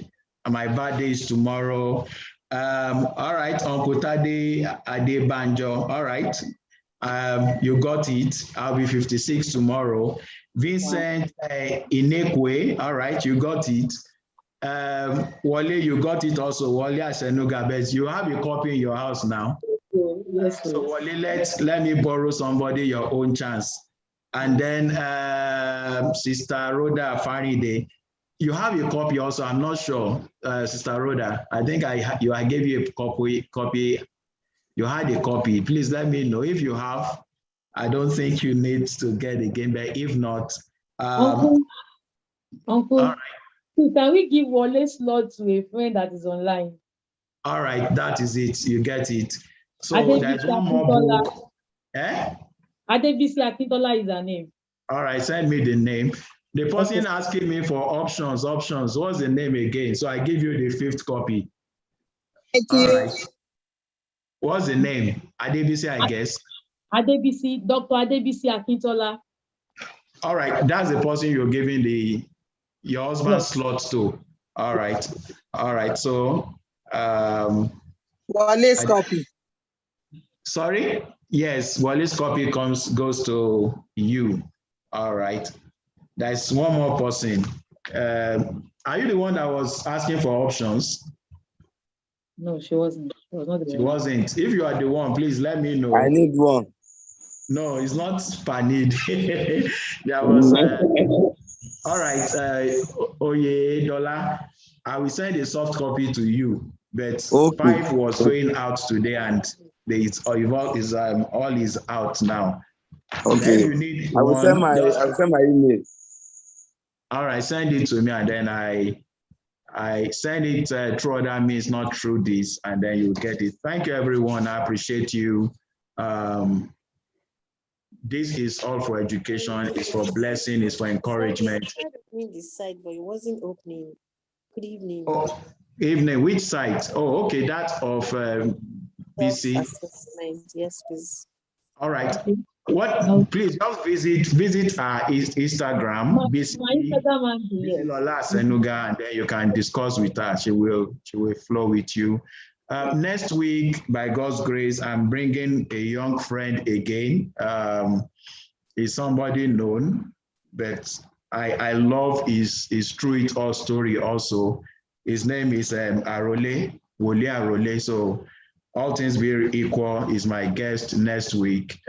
My birthday is tomorrow. All right, Uncle Tade Adebanjo. All right, you got it. I'll be 56 tomorrow. Vincent Inekwe. All right, you got it. Wale, you got it also. Wale Asenuga, but you have a copy in your house now. Yes, so Wale, let me borrow somebody your own chance. And then Sister Rhoda Faride. You have a copy also, I'm not sure, Sister Rhoda. I think I gave you a copy. You had a copy. Please let me know if you have. I don't think you need to get again, but if not. Uncle, all right. Can we give Wale slot to a friend that is online? All right, that is it. You get it. So there's one more book. Adebisi Akintola is her name. All right, send me the name. The person asking me for options. What's the name again? So I give you the 5th copy. Thank you. All right. What's the name? Adebisi, I guess. Adebisi, Dr. Adebisi Akintola. All right, that's the person you're giving your husband's slot to. All right. So Wale's copy. Sorry? Yes, Wale's copy goes to you. All right. There's one more person. Are you the one that was asking for options? No, she wasn't. She was not the one. She wasn't. If you are the one, please let me know. I need one. No, it's not Panid. There was. All right, Oye Dola. I will send a soft copy to you, but 5 was going out today, and all is out now. Okay. You need I will send my email. All right, send it to me, and then I send it through other means, not through this, and then you get it. Thank you, everyone. I appreciate you. This is all for education. It's for blessing. It's for encouragement. I tried opening the site, but it wasn't opening. Good evening. Oh, evening. Which site? Oh, okay. That of BC. Yes, please. All right. Please just visit our Instagram, Bisilola Asenuga, and then you can discuss with her. She will flow with you. Next week, by God's grace, I'm bringing a young friend again. He's somebody known, but I love his True It All story also. His name is Arole, Wole Arole. So all things being equal, is my guest next week.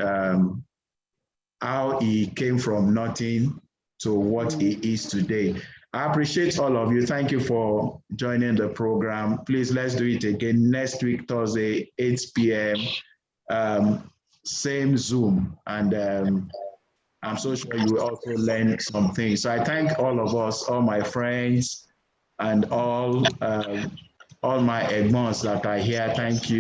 How he came from nothing to what he is today. I appreciate all of you. Thank you for joining the program. Please, let's do it again next week, Thursday, 8 p.m. Same Zoom. And I'm so sure you will also learn some things. So I thank all of us, all my friends, and all my egmons that are here. Thank you.